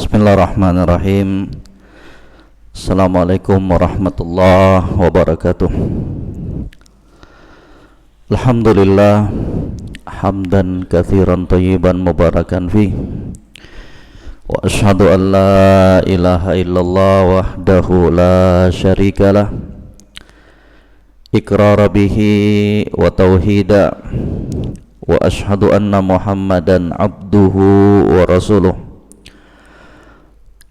Bismillahirrahmanirrahim. Assalamualaikum warahmatullahi wabarakatuh. Alhamdulillah hamdan katsiran thayyiban mubarakan fi. Wa asyhadu an la ilaha illallah wahdahu la syarikalah. Iqrar bihi wa tauhida. Wa asyhadu anna Muhammadan abduhu wa rasuluh.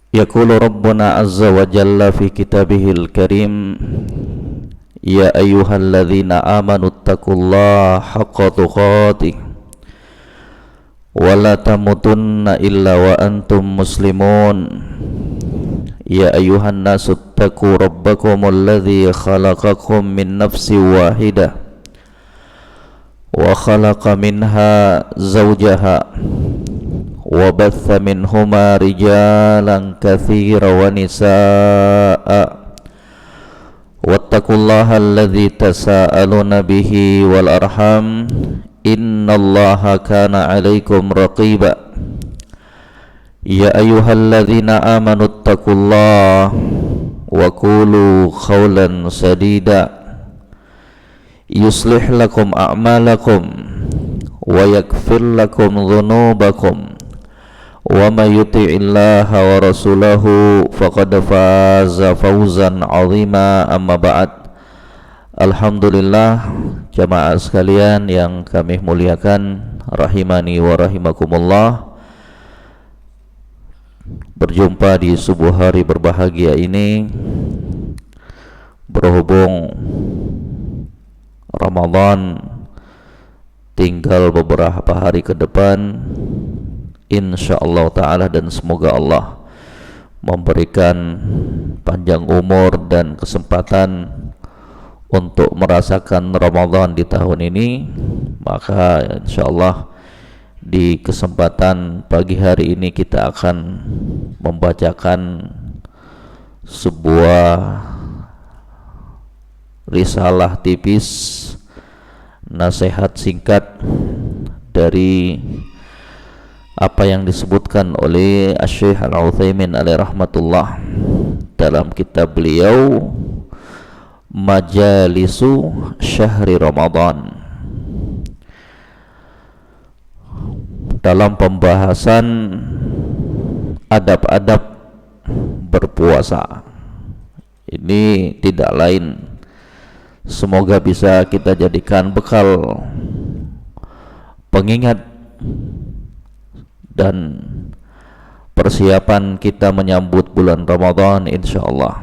Yaqulu Rabbuna azza wa jalla fi kitabihil karim, ya ayyuhalladzina amanu taqullaha haqqa tuqatih wa la tamutunna illa wa antum muslimun. Ya ayyuhan nasu taqu rabbakumul ladzi khalaqakum min nafsin wahidah wa khalaqa minha zawjaha wa batha minhuma rijalan katsiran wa nisaa'a wattaqullaha alladzi tasaaluna bihi wal arham innallaha kana 'alaikum raqiba. Ya ayyuhalladzina amanu taqullaha wa qulu qawlan sadida yuslih lakum a'malakum wa yaghfir lakum dhunubakum wa may yuti'illaha wa rasulahu faqad faza fawzan 'azima. Amma ba'd. Alhamdulillah, jamaah sekalian yang kami muliakan, rahimani wa rahimakumullah. Berjumpa di subuh hari berbahagia ini, berhubung Ramadan tinggal beberapa hari ke depan, insyaallah ta'ala, dan semoga Allah memberikan panjang umur dan kesempatan untuk merasakan Ramadan di tahun ini. Maka insyaallah di kesempatan pagi hari ini kita akan membacakan sebuah risalah tipis, nasihat singkat dari apa yang disebutkan oleh Asy-Syaikh Al-Utsaimin alaihi rahmatullah dalam kitab beliau Majalisu Syahri Ramadan, dalam pembahasan adab-adab berpuasa. Ini tidak lain, semoga bisa kita jadikan bekal pengingat dan persiapan kita menyambut bulan Ramadan insyaallah.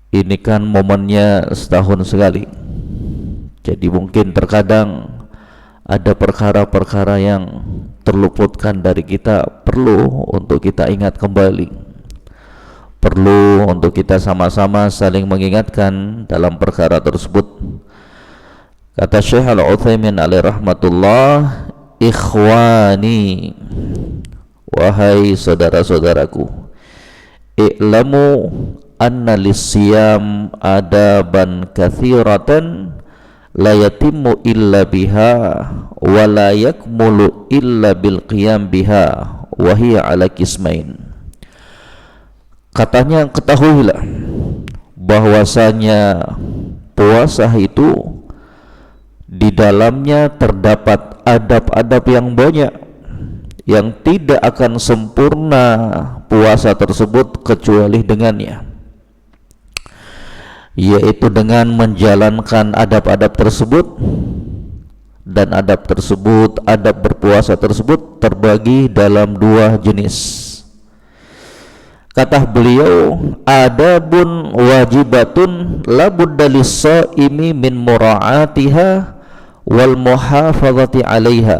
Ini kan momennya setahun sekali, jadi mungkin terkadang ada perkara-perkara yang terluputkan dari kita, perlu untuk kita ingat kembali, perlu untuk kita sama-sama saling mengingatkan dalam perkara tersebut. Kata Syekh Al-Utsaimin alaihi rahmatullah, ikhwani, wahai saudara-saudaraku, i'lamu anna lis-siyam adaban katsiratan la yatimmu illa biha wa la yakmulu illa bil qiyam biha wa hiya ala qismain. Katanya, ketahuilah bahwasanya puasa itu di dalamnya terdapat adab-adab yang banyak, yang tidak akan sempurna puasa tersebut kecuali dengannya, yaitu dengan menjalankan adab-adab tersebut. Dan adab tersebut, adab berpuasa tersebut terbagi dalam dua jenis. Kata beliau, adabun wajibatun la budda lis-shaimi min mura'atiha wal muhafazati 'alaiha.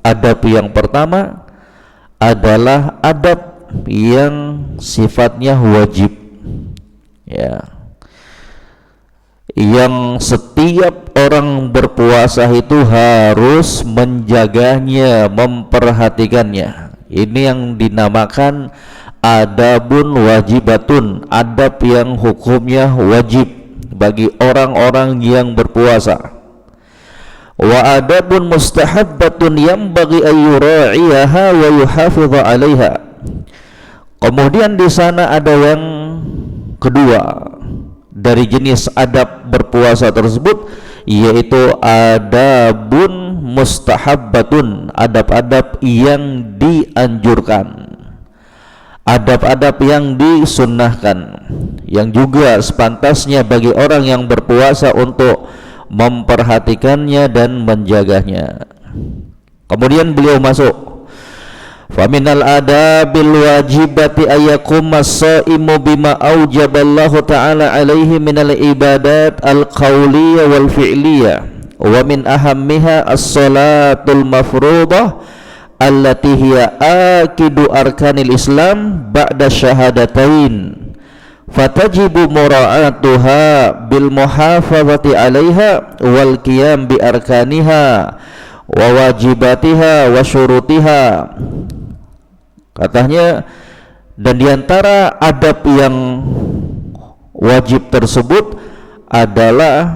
Adab yang pertama adalah adab yang sifatnya wajib, ya, yang setiap orang berpuasa itu harus menjaganya, memperhatikannya. Ini yang dinamakan adabun wajibatun, adab yang hukumnya wajib bagi orang-orang yang berpuasa. wa adabun mustahabbatun yanbaghi an yura'iyaha wa yuhafidha 'alaiha. Kemudian di sana ada yang kedua dari jenis adab berpuasa tersebut, yaitu adabun mustahabbatun, adab-adab yang dianjurkan, adab-adab yang disunnahkan, yang juga sepantasnya bagi orang yang berpuasa untuk memperhatikannya dan menjaganya. Kemudian beliau masuk, faminal adabil wajibati ayakum as-saimu bima aujaballahu ta'ala alaihi minal ibadat al-qawliyah wal fi'liyah, wa min ahammiha as-salatul mafruḍah allati hiya akidu arkanil islam ba'da syahadatain, fatajibu mura'atuha bil muhafazati 'alaiha wal qiyam bi arkaniha wa wajibatiha wa syurutiha. Katanya, dan diantara adab yang wajib tersebut adalah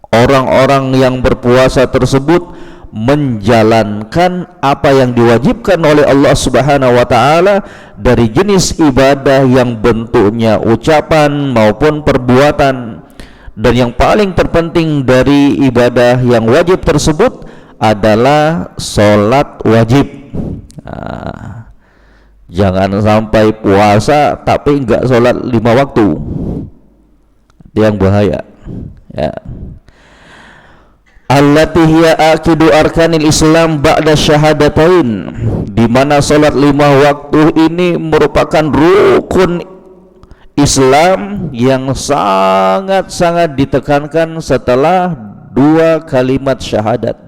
orang-orang yang berpuasa tersebut menjalankan apa yang diwajibkan oleh Allah Subhanahu wa ta'ala dari jenis ibadah yang bentuknya ucapan maupun perbuatan. Dan yang paling terpenting dari ibadah yang wajib tersebut adalah sholat wajib. Jangan sampai puasa tapi enggak sholat 5 waktu, itu yang bahaya ya. Allati hiya akidu arkanil islam ba'da syahadatain, di mana sholat 5 waktu ini merupakan rukun Islam yang sangat-sangat ditekankan setelah 2 kalimat syahadat.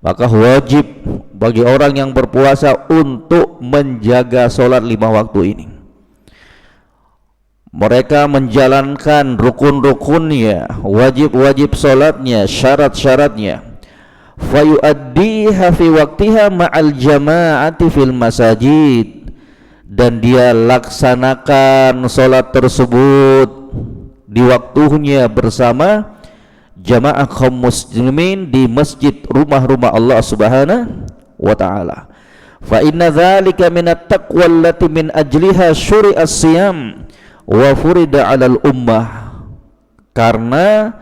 Maka wajib bagi orang yang berpuasa untuk menjaga sholat 5 waktu ini. Mereka menjalankan rukun-rukunnya, wajib-wajib sholatnya, syarat-syaratnya. Fayu'addiha fi waktiha ma'al jama'ati fil masajid, dan dia laksanakan sholat tersebut di waktunya bersama jamaah kaum muslimin di masjid rumah-rumah Allah Subhanahu wa ta'ala. Fa inna dzalika minat taqwa allati min ajliha syuri'as siyam wa furida 'alal ummah. Karena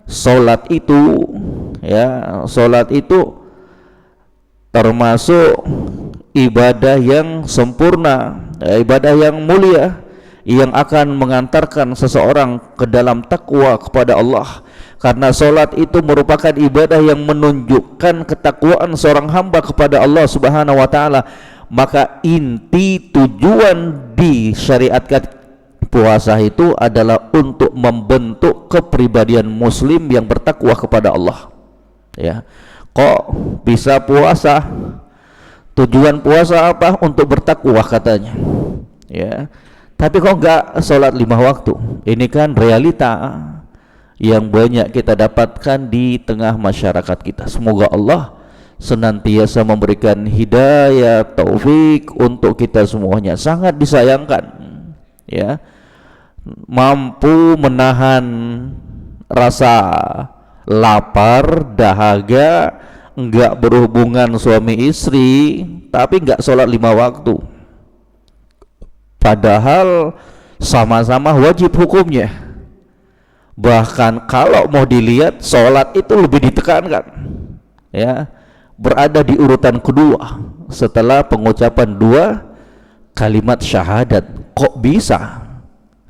salat itu ya, salat itu termasuk ibadah yang sempurna, ibadah yang mulia yang akan mengantarkan seseorang ke dalam takwa kepada Allah. Karena solat itu merupakan ibadah yang menunjukkan ketakwaan seorang hamba kepada Allah Subhanahu wa ta'ala. Maka inti tujuan disyariatkan puasa itu adalah untuk membentuk kepribadian muslim yang bertakwa kepada Allah ya. Kok bisa puasa? Tujuan puasa apa? Untuk bertakwa katanya ya. Tapi kok enggak sholat 5 waktu? Ini kan realita yang banyak kita dapatkan di tengah masyarakat kita. Semoga Allah senantiasa memberikan hidayah, taufik untuk kita semuanya. Sangat disayangkan ya, mampu menahan rasa lapar, dahaga, enggak berhubungan suami istri, tapi enggak sholat 5 waktu. Padahal sama-sama wajib hukumnya. Bahkan kalau mau dilihat, sholat itu lebih ditekankan ya, berada di urutan kedua setelah pengucapan 2 kalimat syahadat. Kok bisa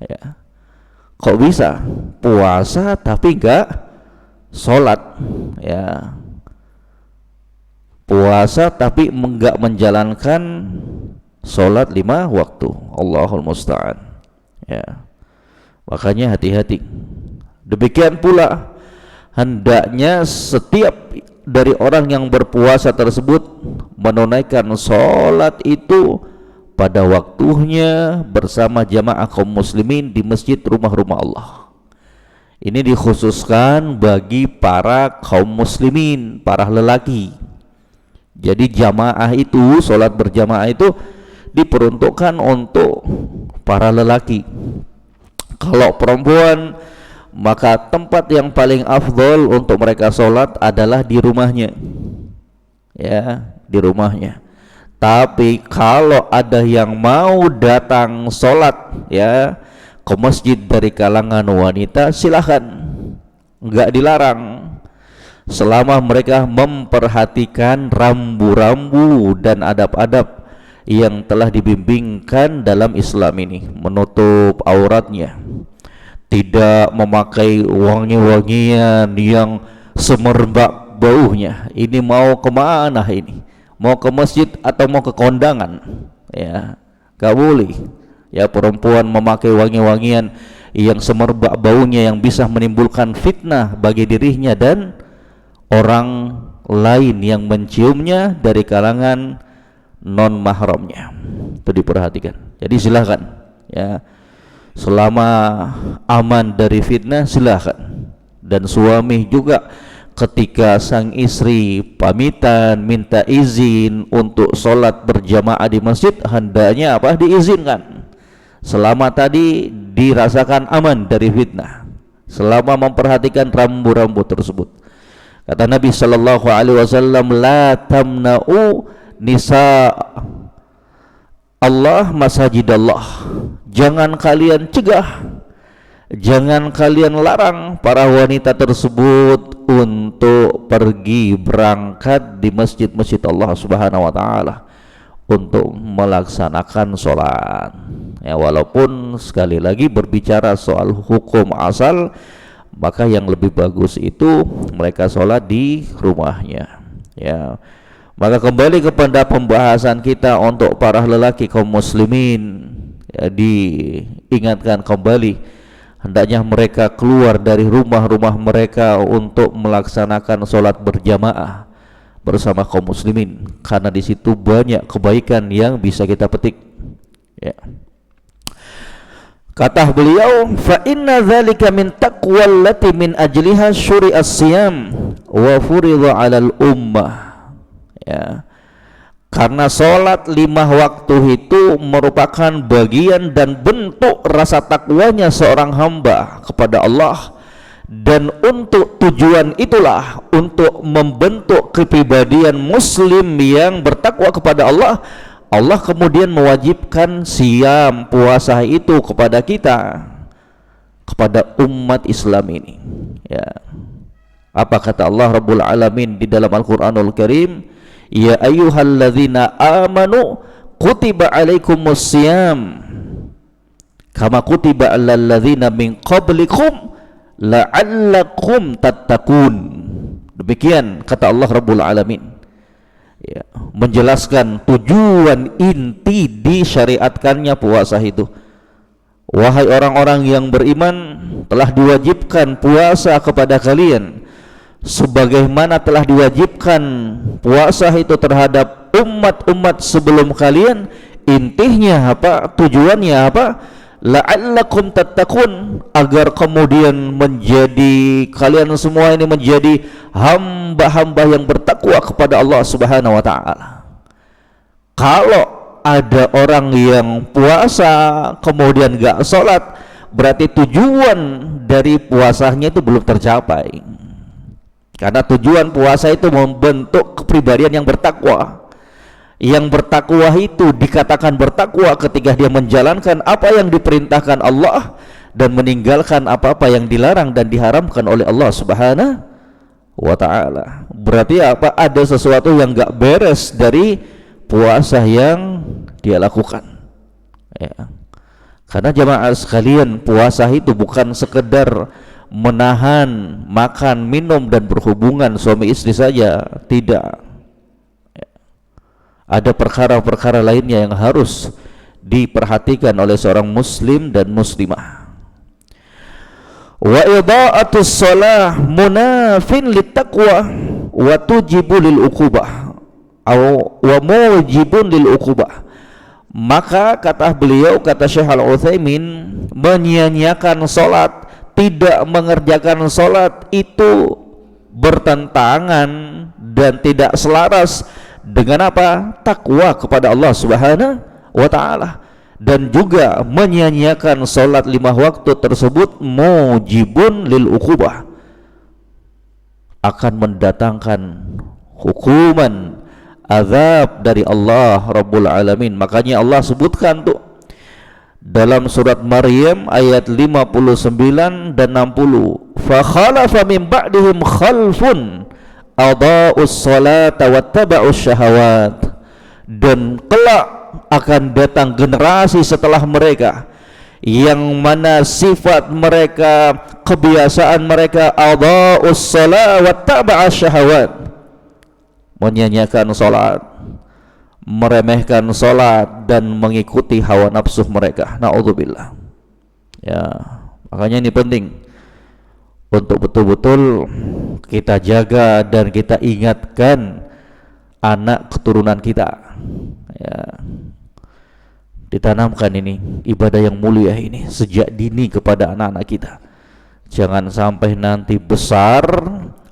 ya? Kok bisa puasa tapi enggak sholat ya? Puasa tapi enggak menjalankan sholat 5 waktu. Allahul musta'an ya. Makanya hati-hati. Demikian pula hendaknya setiap dari orang yang berpuasa tersebut menunaikan sholat itu pada waktunya bersama jamaah kaum muslimin di masjid rumah-rumah Allah. Ini dikhususkan bagi para kaum muslimin, para lelaki. Jadi jamaah itu, sholat berjamaah itu diperuntukkan untuk para lelaki. Kalau perempuan maka tempat yang paling afdol untuk mereka sholat adalah di rumahnya, ya, di rumahnya. Tapi kalau ada yang mau datang sholat, ya, ke masjid dari kalangan wanita, silahkan, nggak dilarang, selama mereka memperhatikan rambu-rambu dan adab-adab yang telah dibimbingkan dalam Islam ini. Menutup auratnya, tidak memakai wangi-wangian yang semerbak baunya. Ini mau kemana ini? Mau ke masjid atau mau ke kondangan? Ya, gak boleh. Ya, perempuan memakai wangi-wangian yang semerbak baunya yang bisa menimbulkan fitnah bagi dirinya dan orang lain yang menciumnya dari kalangan non mahramnya. Itu diperhatikan. Jadi silakan, ya, selama aman dari fitnah silakan. Dan suami juga ketika sang istri pamitan minta izin untuk sholat berjamaah di masjid, hendaknya apa? Diizinkan, selama tadi dirasakan aman dari fitnah, selama memperhatikan rambu-rambu tersebut. Kata Nabi sallallahu alaihi wasallam, la tamna'u nisa Allah masajidallah. Jangan kalian cegah, jangan kalian larang para wanita tersebut untuk pergi berangkat di masjid-masjid Allah Subhanahu wa taala untuk melaksanakan sholat. Ya, walaupun sekali lagi berbicara soal hukum asal, maka yang lebih bagus itu mereka sholat di rumahnya. Ya, maka kembali kepada pembahasan kita untuk para lelaki kaum muslimin, ya, diingatkan kembali, hendaknya mereka keluar dari rumah-rumah mereka untuk melaksanakan sholat berjamaah bersama kaum muslimin, karena di situ banyak kebaikan yang bisa kita petik. Ya. Kata beliau, fa inna dzalika min taqwal lati min ajliha syuri'as siyam wa furidha 'alal ummah. Ya. Karena sholat 5 waktu itu merupakan bagian dan bentuk rasa takwanya seorang hamba kepada Allah, dan untuk tujuan itulah, untuk membentuk kepribadian muslim yang bertakwa kepada Allah, Allah kemudian mewajibkan siam, puasa itu kepada kita, kepada umat Islam ini. Ya. Apa kata Allah Rabbul Alamin di dalam Al-Quranul Karim? Ya ayyuhalladzina amanu kutiba alaikumus siyam kama kutiba alal ladzina min qablikum la'allakum tattaqun. Demikian kata Allah Rabbul Alamin, ya, menjelaskan tujuan inti disyariatkannya puasa itu. Wahai orang-orang yang beriman, telah diwajibkan puasa kepada kalian sebagaimana telah diwajibkan puasa itu terhadap umat-umat sebelum kalian. Intinya apa? Tujuannya apa? La'allakum tattaqun, agar kemudian menjadi kalian semua ini menjadi hamba-hamba yang bertakwa kepada Allah Subhanahu wa taala. Kalau ada orang yang puasa kemudian gak sholat, berarti tujuan dari puasanya itu belum tercapai. Karena tujuan puasa itu membentuk kepribadian yang bertakwa. Yang bertakwa itu dikatakan bertakwa ketika dia menjalankan apa yang diperintahkan Allah dan meninggalkan apa-apa yang dilarang dan diharamkan oleh Allah Subhanahu wa ta'ala. Berarti apa? Ada sesuatu yang gak beres dari puasa yang dia lakukan. Ya. Karena jamaah sekalian, puasa itu bukan sekedar menahan makan, minum dan berhubungan suami istri saja, tidak. Ada perkara-perkara lainnya yang harus diperhatikan oleh seorang muslim dan muslimah. Wa idha'atus shalah munafin littaqwa wa tujibu lil uqubah wa mujibun lil uqubah. Maka kata beliau, kata Syekh Al-Utsaimin, menyia-nyiakan salat, tidak mengerjakan salat itu bertentangan dan tidak selaras dengan apa? Takwa kepada Allah Subhanahu wa ta'ala. dan juga menyia-nyiakan salat 5 waktu tersebut mujibun lil uqubah, akan mendatangkan hukuman azab dari Allah Rabbul Alamin. Makanya Allah sebutkan tuh dalam surat Maryam ayat 59 dan 60, fa khalafa min ba'dihim khalfun adaa'us salata wattaba'us syahawat, dan kelak akan datang generasi setelah mereka yang mana sifat mereka, kebiasaan mereka adaa'us salat wattaba'us syahawat, menyanyiakan salat, meremehkan salat dan mengikuti hawa nafsu mereka. Naudzubillah. Ya, makanya ini penting untuk betul-betul kita jaga dan kita ingatkan anak keturunan kita. Ya, ditanamkan ini ibadah yang mulia ini sejak dini kepada anak-anak kita. Jangan sampai nanti besar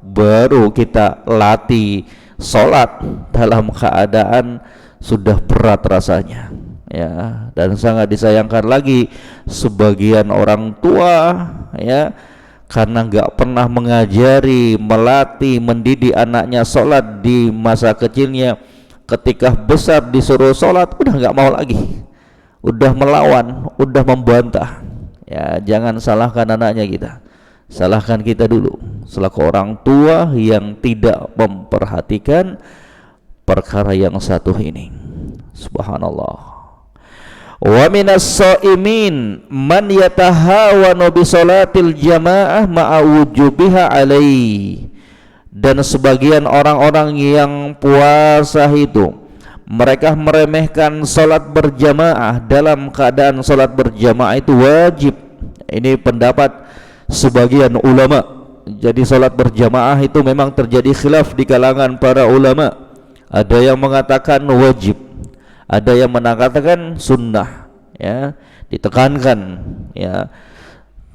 baru kita latih salat dalam keadaan sudah berat rasanya, ya. Dan sangat disayangkan lagi sebagian orang tua, ya, karena nggak pernah mengajari, melatih, mendidik anaknya salat di masa kecilnya, ketika besar disuruh salat udah nggak mau lagi, udah melawan, udah membantah. Ya, jangan salahkan anaknya kita, salahkan kita dulu selaku orang tua yang tidak memperhatikan perkara yang satu ini. Subhanallah. Wa minas shaimin man yatahawanu bi salatil jamaah ma'a wujubiha alaihi, dan sebagian orang-orang yang puasa itu mereka meremehkan salat berjamaah dalam keadaan salat berjamaah itu wajib. Ini pendapat sebagian ulama. Jadi salat berjamaah itu memang terjadi khilaf di kalangan para ulama. Ada yang mengatakan wajib, ada yang mengatakan sunnah, ya, ditekankan, ya.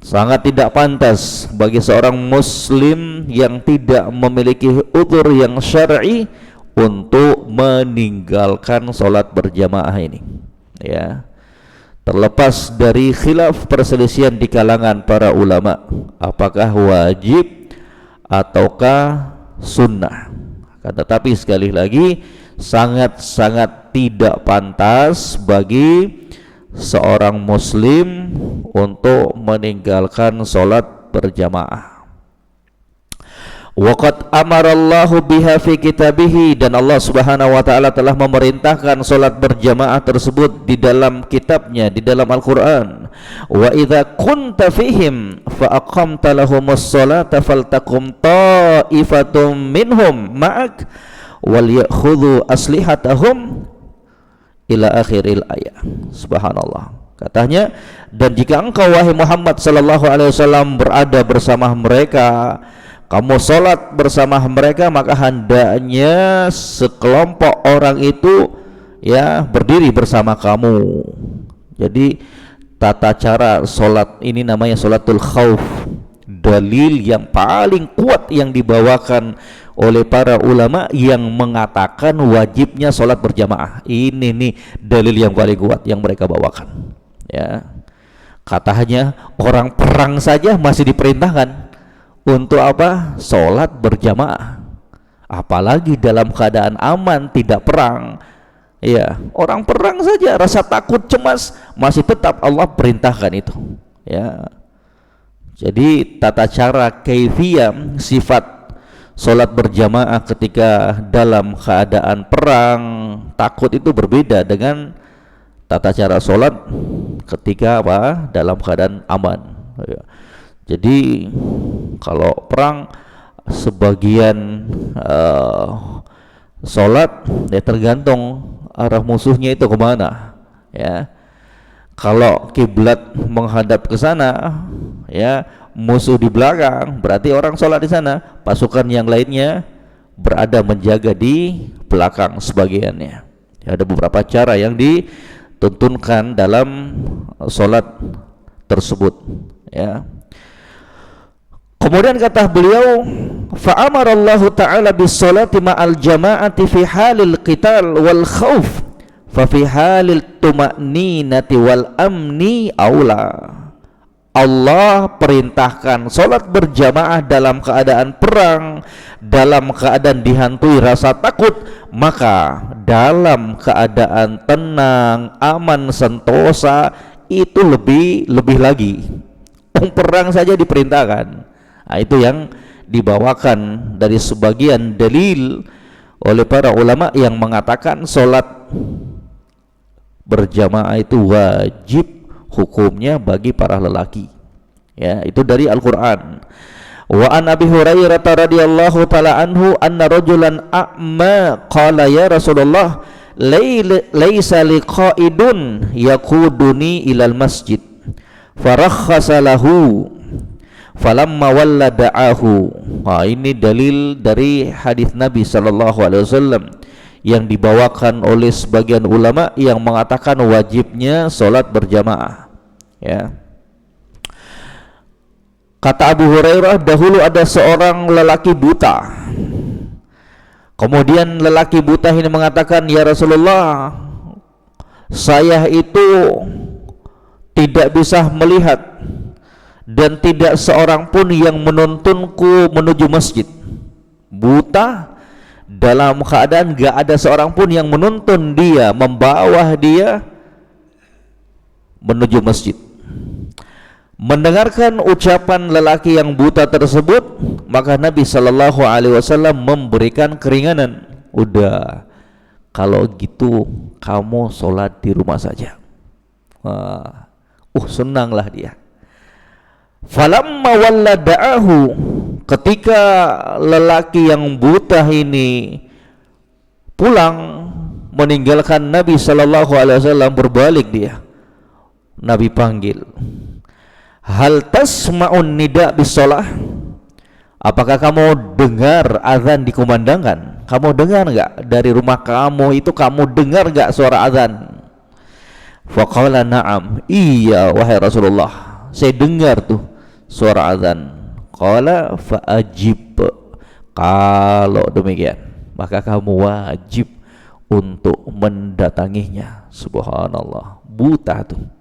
Sangat tidak pantas bagi seorang muslim yang tidak memiliki udzur yang syar'i untuk meninggalkan salat berjamaah ini, ya. Terlepas dari khilaf perselisihan di kalangan para ulama, apakah wajib ataukah sunnah. Tetapi sekali lagi sangat-sangat tidak pantas bagi seorang muslim untuk meninggalkan salat berjamaah. Waqad amarallahu biha fi kitabih, dan Allah Subhanahu wa taala telah memerintahkan salat berjamaah tersebut di dalam kitabnya, di dalam Al-Qur'an. Wa idza kunta fihim fa aqamta lahumus salata faltaqum ta'ifatum minhum ma'ak wal ya'khudhu aslihatahum ila akhiril ayat. Subhanallah. Katanya, dan jika engkau wahai Muhammad sallallahu alaihi wasallam berada bersama mereka, kamu sholat bersama mereka, maka hendaknya sekelompok orang itu, ya, berdiri bersama kamu. Jadi tata cara sholat ini namanya sholatul khauf. Dalil yang paling kuat yang dibawakan oleh para ulama yang mengatakan wajibnya sholat berjamaah. Ini nih dalil yang paling kuat yang mereka bawakan, ya. Katanya orang perang saja masih diperintahkan untuk apa? Sholat berjamaah. Apalagi dalam keadaan aman, tidak perang. Ya, orang perang saja rasa takut, cemas, masih tetap Allah perintahkan itu. Ya. Jadi tata cara kaifiyah sifat sholat berjamaah ketika dalam keadaan perang, takut itu berbeda dengan tata cara sholat ketika apa? Dalam keadaan aman. Ya. Jadi kalau perang sebagian sholat, ya, tergantung arah musuhnya itu kemana, ya. Kalau kiblat menghadap ke sana, ya, musuh di belakang, berarti orang sholat di sana, pasukan yang lainnya berada menjaga di belakang sebagiannya. Ya, ada beberapa cara yang dituntunkan dalam sholat tersebut, ya. Kemudian kata beliau, fa'amarallahu ta'ala bis-salati ma'al jama'ati fi halil qital wal khauf fa fi halil tuma'ninati wal amni aula. Allah perintahkan sholat berjamaah dalam keadaan perang, dalam keadaan dihantui rasa takut, maka dalam keadaan tenang, aman, sentosa itu lebih lagi. Perang saja diperintahkan. Nah, itu yang dibawakan dari sebagian dalil oleh para ulama yang mengatakan sholat berjamaah itu wajib hukumnya bagi para lelaki. Ya, itu dari Al-Qur'an. Wa an Abi Hurairah radhiyallahu taala anhu anna rajulan a'ma qala ya Rasulullah laisa liqaidun yaquduni ilal masjid farakhasa lahu falamma walla da'ahu. Nah, ini dalil dari hadis Nabi sallallahu alaihi wasallam yang dibawakan oleh sebagian ulama yang mengatakan wajibnya sholat berjamaah. Ya. Kata Abu Hurairah, dahulu ada seorang lelaki buta. Kemudian lelaki buta ini mengatakan, ya Rasulullah, saya itu tidak bisa melihat dan tidak seorang pun yang menuntunku menuju masjid. Buta, dalam keadaan gak ada seorang pun yang menuntun dia, membawa dia menuju masjid. Mendengarkan ucapan lelaki yang buta tersebut, maka Nabi Shallallahu Alaihi Wasallam memberikan keringanan. Udah, kalau gitu kamu sholat di rumah saja. Senanglah dia. Falamma walla da'ahu, ketika lelaki yang buta ini pulang meninggalkan Nabi Shallallahu Alaihi Wasallam, berbalik dia. Nabi panggil, hal tasma'un nida bisolah, apakah kamu dengar azan dikumandangkan? Kamu dengar enggak dari rumah kamu itu, kamu dengar enggak suara azan? Faqala na'am, iya wahai Rasulullah, saya dengar tuh suara azan. Qala fa'ajib, kalau demikian maka kamu wajib untuk mendatanginya. Subhanallah, buta tuh.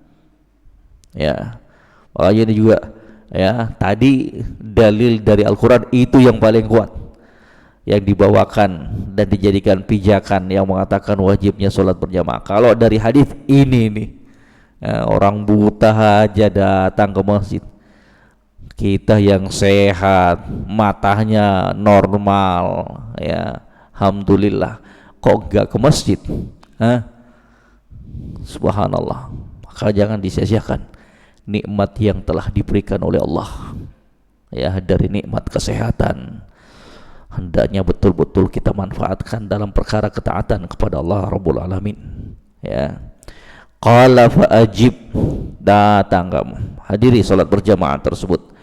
Ya, makanya ini juga ya, tadi dalil dari Al-Quran itu yang paling kuat yang dibawakan dan dijadikan pijakan yang mengatakan wajibnya sholat berjamaah. Kalau dari hadis ini nih, ya, orang buta aja datang ke masjid, kita yang sehat, matanya normal, ya alhamdulillah, kok enggak ke masjid? Subhanallah. Maka jangan disia-siakan nikmat yang telah diberikan oleh Allah, ya, dari nikmat kesehatan. Hendaknya betul-betul kita manfaatkan dalam perkara ketaatan kepada Allah Rabbul Alamin. Ya. Qala fa'ajib, datang kamu, hadiri salat berjamaah tersebut.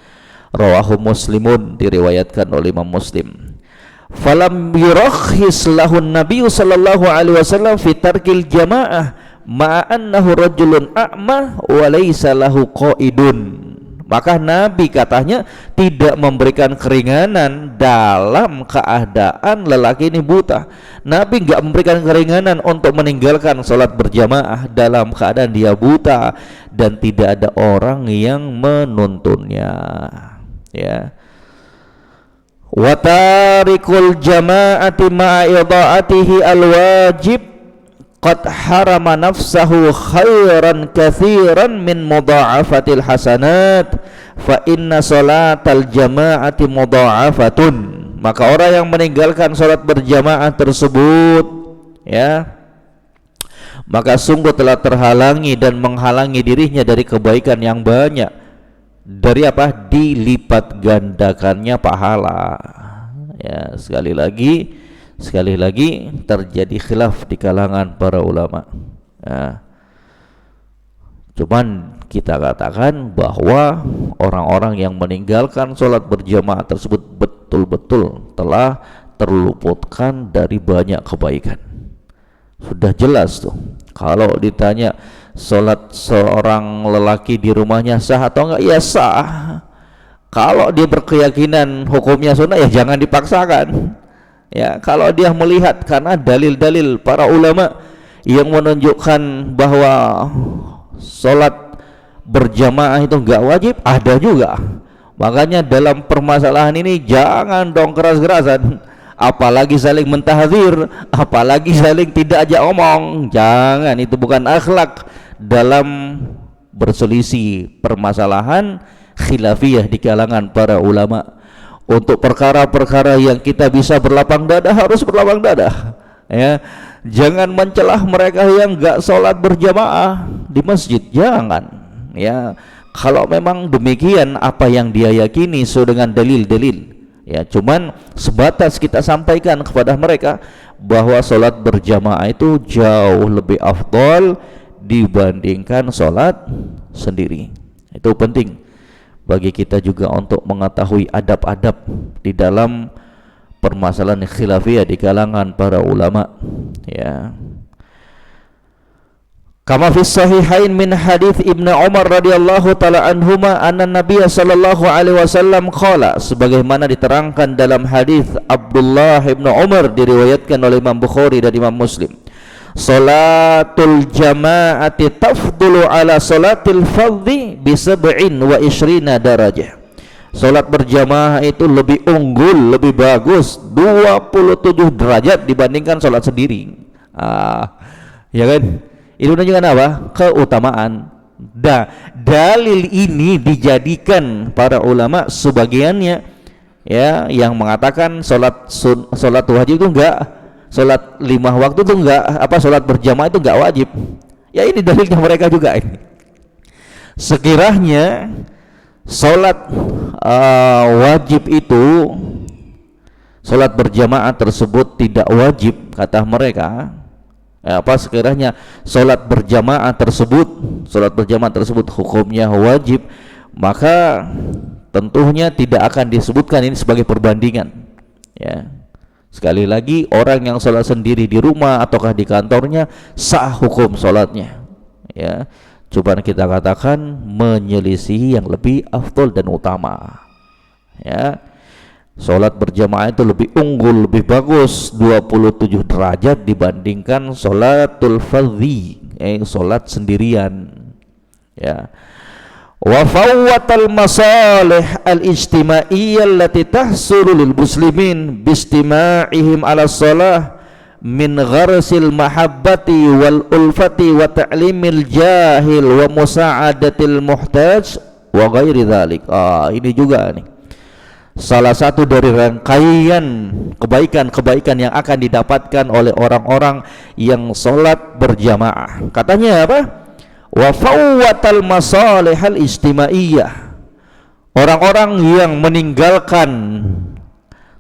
Rawahu Muslimun, diriwayatkan oleh Imam Muslim. Falam yurakhis lahun Nabi sallallahu alaihi wasallam fi tarkil jamaah ma'annahu rajulun a'ma wa laysa lahu qaidun. Maka Nabi katanya tidak memberikan keringanan dalam keadaan lelaki ini buta. Nabi enggak memberikan keringanan untuk meninggalkan sholat berjamaah dalam keadaan dia buta dan tidak ada orang yang menuntunnya. Ya. Wa tarikul jama'ati ma'a idha'atihi al-wajib qad harama nafsahu khairan kathiran min mudha'afatil hasanat fa inna salatal jama'ati mudha'afatun. Maka orang yang meninggalkan salat berjamaah tersebut, ya, maka sungguh telah terhalangi dan menghalangi dirinya dari kebaikan yang banyak. Dari apa? Dilipat gandakannya pahala. Ya, sekali lagi terjadi khilaf di kalangan para ulama. Ya. Cuman kita katakan bahwa orang-orang yang meninggalkan sholat berjamaah tersebut betul-betul telah terluputkan dari banyak kebaikan. Sudah jelas tuh. Kalau ditanya sholat seorang lelaki di rumahnya sah atau enggak, ya sah. Kalau dia berkeyakinan hukumnya sunnah, ya jangan dipaksakan. Ya, kalau dia melihat karena dalil-dalil para ulama yang menunjukkan bahwa sholat berjamaah itu enggak wajib? Ada juga. Makanya dalam permasalahan ini jangan dong keras-kerasan, apalagi saling mentahdzir, apalagi saling tidak ajak omong. Jangan, itu bukan akhlak dalam berselisih permasalahan khilafiyah di kalangan para ulama. Untuk perkara-perkara yang kita bisa berlapang dada, harus berlapang dada, ya. Jangan mencelah mereka yang enggak sholat berjamaah di masjid, jangan, ya. Kalau memang demikian apa yang dia yakini sesuai dengan dalil-dalil, ya, cuman sebatas kita sampaikan kepada mereka bahwa sholat berjamaah itu jauh lebih afdal dibandingkan sholat sendiri. Itu penting bagi kita juga untuk mengetahui adab-adab di dalam permasalahan khilafiyah di kalangan para ulama, ya. Kama fi sahihain min hadits Ibnu Umar radhiyallahu taala anhuma anna Nabiy sallallahu alaihi wasallam qala, sebagaimana diterangkan dalam hadis Abdullah Ibnu Umar diriwayatkan oleh Imam Bukhari dan Imam Muslim, salatul jama'ati tafdulu ala salatil fardhi bi 27 darajah. Salat berjamaah itu lebih unggul, lebih bagus 27 derajat dibandingkan salat sendiri. Ya kan? Itu menunjukkan apa? Keutamaan. Dalil ini dijadikan para ulama sebagiannya, ya, yang mengatakan salat wajib itu enggak, salat 5 waktu itu enggak, salat berjamaah itu enggak wajib. Ya, ini dalilnya mereka juga ini. Sekiranya salat wajib itu, salat berjamaah tersebut tidak wajib kata mereka, sekiranya salat berjamaah tersebut hukumnya wajib, maka tentunya tidak akan disebutkan ini sebagai perbandingan, ya. Sekali lagi, orang yang salat sendiri di rumah ataukah di kantornya sah hukum salatnya, ya. Coba kita katakan menyelisihi yang lebih afdal dan utama, ya. Salat berjamaah itu lebih unggul, lebih bagus 27 derajat dibandingkan salatul fardhi, salat sendirian, ya. Wa fawwatal masalih al-ijtima'iyyah allati tahsulu lil muslimin bistima'ihim ala shalah min gharsil mahabbati wal ulfati wa ta'limil jahil wa musa'adatil muhtaj wa ghairi dzalik. Ini juga nih salah satu dari rangkaian kebaikan-kebaikan yang akan didapatkan oleh orang-orang yang sholat berjamaah. Katanya apa? Wa fawwatal masalihal istimaiyah. Orang-orang yang meninggalkan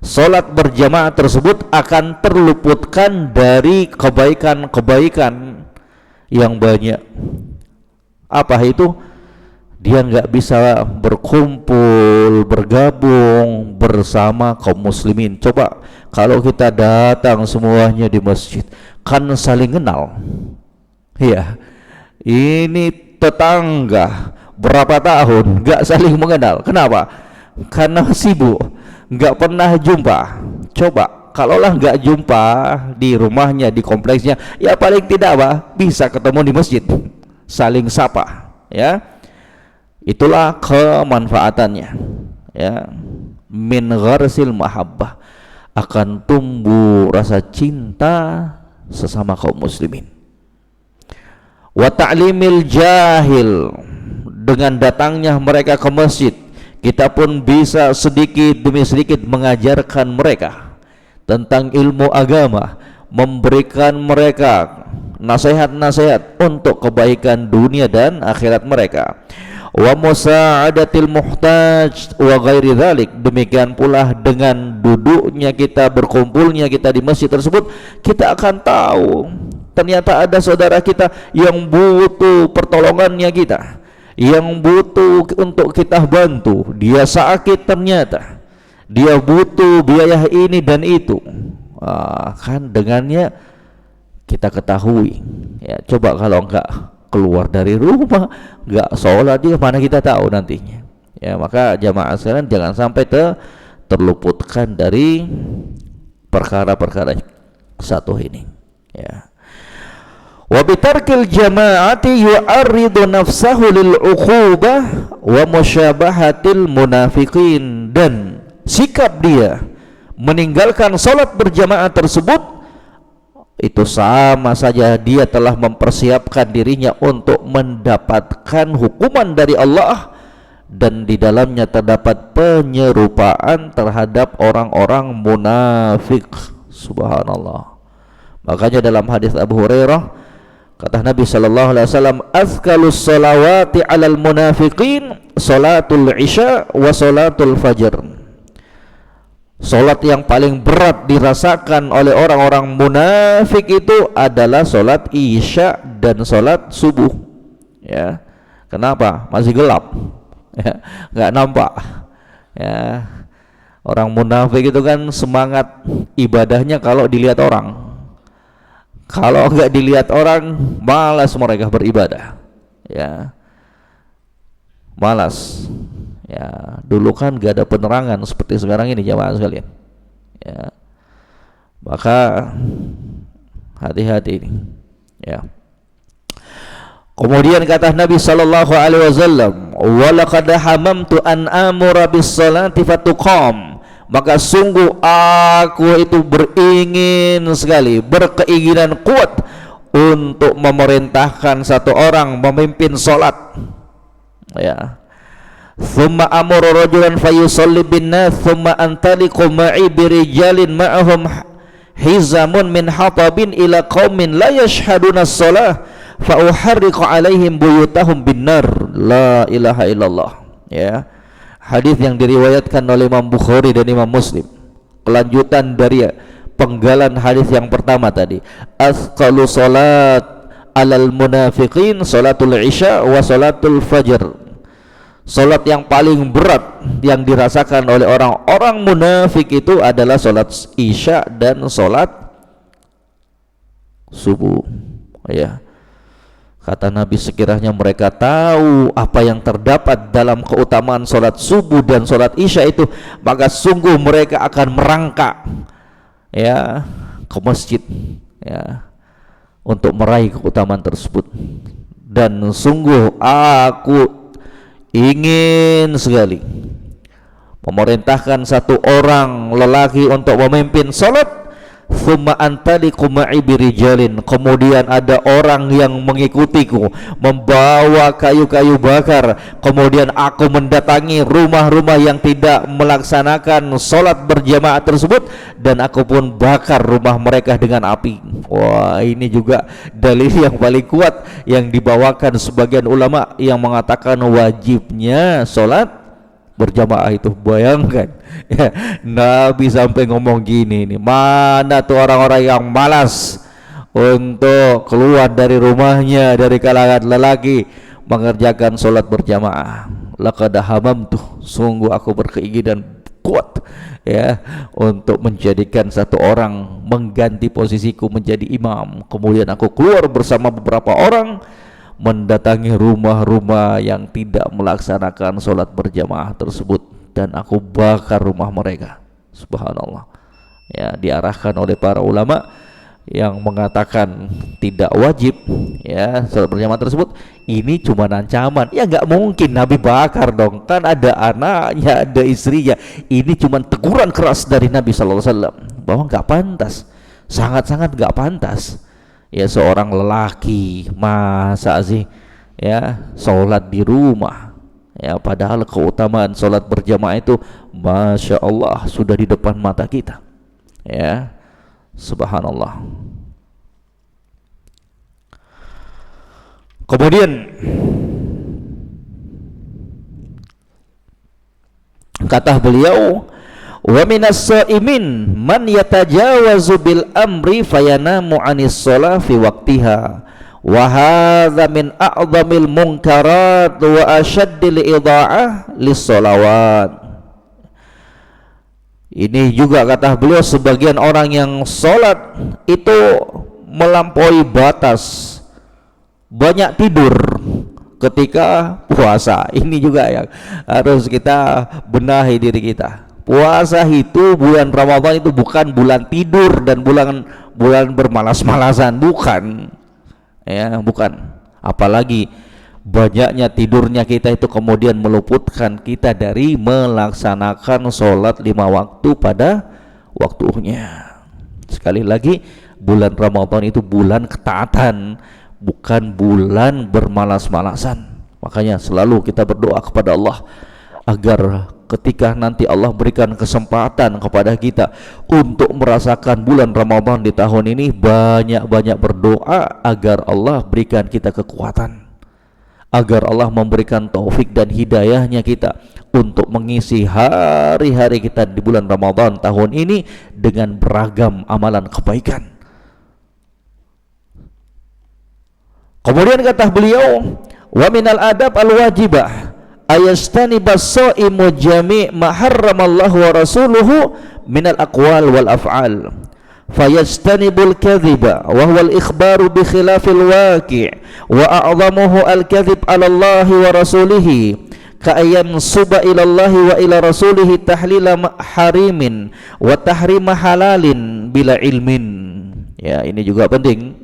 sholat berjamaah tersebut akan terluputkan dari kebaikan-kebaikan yang banyak. Apa itu? Dia nggak bisa berkumpul, bergabung bersama kaum muslimin. Coba kalau kita datang semuanya di masjid, kan saling kenal, ya. Ini tetangga berapa tahun nggak saling mengenal. Kenapa? Karena sibuk, nggak pernah jumpa. Coba kalaulah nggak jumpa di rumahnya, di kompleksnya, ya paling tidak bisa ketemu di masjid, saling sapa, ya. Itulah kemanfaatannya, ya. Min gharsil mahabbah, akan tumbuh rasa cinta sesama kaum muslimin. Wa ta'limil jahil, dengan datangnya mereka ke masjid, kita pun bisa sedikit demi sedikit mengajarkan mereka tentang ilmu agama, memberikan mereka nasihat-nasihat untuk kebaikan dunia dan akhirat mereka. Wa musa'adatil muhtaj wa ghairi dzalik. Demikian pula dengan duduknya kita, berkumpulnya kita di masjid tersebut, kita akan tahu ternyata ada saudara kita yang butuh pertolongannya kita, yang butuh untuk kita bantu. Dia sakit, ternyata dia butuh biaya ini dan itu. Kan dengannya kita ketahui, ya. Coba kalau enggak keluar dari rumah, enggak sholat, dia mana kita tahu nantinya, ya. Maka jamaah sekalian, jangan sampai terluputkan dari perkara-perkara satu ini, ya. Wa bitarkil jama'ati yu'arridu nafsahu lil uqubah wa musyabahatil munafiqin, dan sikap dia meninggalkan salat berjamaah tersebut itu sama saja dia telah mempersiapkan dirinya untuk mendapatkan hukuman dari Allah, dan di dalamnya terdapat penyerupaan terhadap orang-orang munafik. Subhanallah. Makanya dalam hadis Abu Hurairah kata Nabi sallallahu alaihi wasallam, "Azkalus salawati 'alal munafiqin salatul isya wa salatul fajr." Salat yang paling berat dirasakan oleh orang-orang munafik itu adalah salat isya dan salat subuh. Ya. Kenapa? Masih gelap. Ya, enggak nampak. Ya. Orang munafik itu kan semangat ibadahnya kalau dilihat orang. Kalau enggak dilihat orang, malas mereka beribadah. Ya. Malas. Ya, dulu kan gak ada penerangan seperti sekarang ini jamaah sekalian. Ya. Maka hati-hati ini. Ya. Kemudian kata Nabi sallallahu alaihi wasallam, "Wa laqad hamamtu an amura bis salati fatuqam." Maka sungguh aku itu beringin sekali, berkeinginan kuat untuk memerintahkan satu orang memimpin salat. Ya. Thumma amuru rajulan fayusalli bin nas thumma antaliqu ma'i birijalin ma'ahum hizamun min hatabin ila qaumin la yashhaduna as-salah fa uharriqu alaihim buyutahum bin nar. La ilaha illallah. Ya. Hadis yang diriwayatkan oleh Imam Bukhari dan Imam Muslim. Kelanjutan dari penggalan hadis yang pertama tadi. Asqalu salat alal munafiqin salatul isya wa salatul fajr. Salat yang paling berat yang dirasakan oleh orang-orang munafik itu adalah salat isya dan salat subuh. Ya. Kata Nabi, sekiranya mereka tahu apa yang terdapat dalam keutamaan salat subuh dan salat isya itu, maka sungguh mereka akan merangkak ya ke masjid ya untuk meraih keutamaan tersebut. Dan sungguh aku ingin sekali memerintahkan satu orang lelaki untuk memimpin salat. Thumma antaliqu ma'i birijalin, kemudian ada orang yang mengikutiku membawa kayu-kayu bakar, kemudian aku mendatangi rumah-rumah yang tidak melaksanakan salat berjamaah tersebut dan aku pun bakar rumah mereka dengan api. Wah, ini juga dalil yang paling kuat yang dibawakan sebagian ulama yang mengatakan wajibnya salat berjamaah itu. Bayangkan ya, Nabi sampai ngomong gini nih, mana tuh orang-orang yang malas untuk keluar dari rumahnya dari kalangan lelaki mengerjakan sholat berjamaah. Laqad hamamtu, sungguh aku berkeinginan kuat ya untuk menjadikan satu orang mengganti posisiku menjadi imam. Kemudian aku keluar bersama beberapa orang mendatangi rumah-rumah yang tidak melaksanakan sholat berjamaah tersebut dan aku bakar rumah mereka. Subhanallah. Ya, diarahkan oleh para ulama yang mengatakan tidak wajib ya sholat berjamaah tersebut. Ini cuma ancaman. Ya nggak mungkin Nabi bakar dong, kan ada anaknya, ada istrinya. Ini cuma teguran keras dari Nabi sallallahu alaihi wasallam bahwa nggak pantas, sangat-sangat nggak pantas. Ya, seorang lelaki masa sih ya sholat di rumah ya, padahal keutamaan sholat berjamaah itu masya Allah sudah di depan mata kita ya. Subhanallah. Kemudian kata beliau, wa minas shaimin man yatajawazu bil amri fayanamu 'anis shalah fi waqtiha wa hadza min a'dhamil munkarat wa ashaddil idha'ah lis shalawat. Ini juga kata beliau sebagian orang yang salat itu melampaui batas, banyak tidur ketika puasa. Ini juga yang harus kita benahi diri kita. Puasa itu bulan Ramadan itu bukan bulan tidur dan bulan bermalas-malasan, bukan. ya, bukan. Apalagi banyaknya tidurnya kita itu kemudian meluputkan kita dari melaksanakan sholat 5 waktu pada waktunya. Sekali lagi, bulan Ramadan itu bulan ketaatan, bukan bulan bermalas-malasan. Makanya selalu kita berdoa kepada Allah agar ketika nanti Allah berikan kesempatan kepada kita untuk merasakan bulan Ramadan di tahun ini, banyak-banyak berdoa agar Allah berikan kita kekuatan, agar Allah memberikan taufik dan hidayahnya kita untuk mengisi hari-hari kita di bulan Ramadan tahun ini dengan beragam amalan kebaikan. Kemudian kata beliau, wa minal adab al-wajibah ayastanibas shaimu jami' ma harramallahu wa rasuluhu minal aqwal wal af'al fayastanibul kadhiba wa huwa al-ikhbaru bi khilafil waqi' wa a'zamuhu al-kadhib 'ala Allah wa rasulihi ka ayyam suba ila Allah wa ila rasulihi tahlila harimin wa tahrima halalin bila ilmin. Ya, ini juga penting.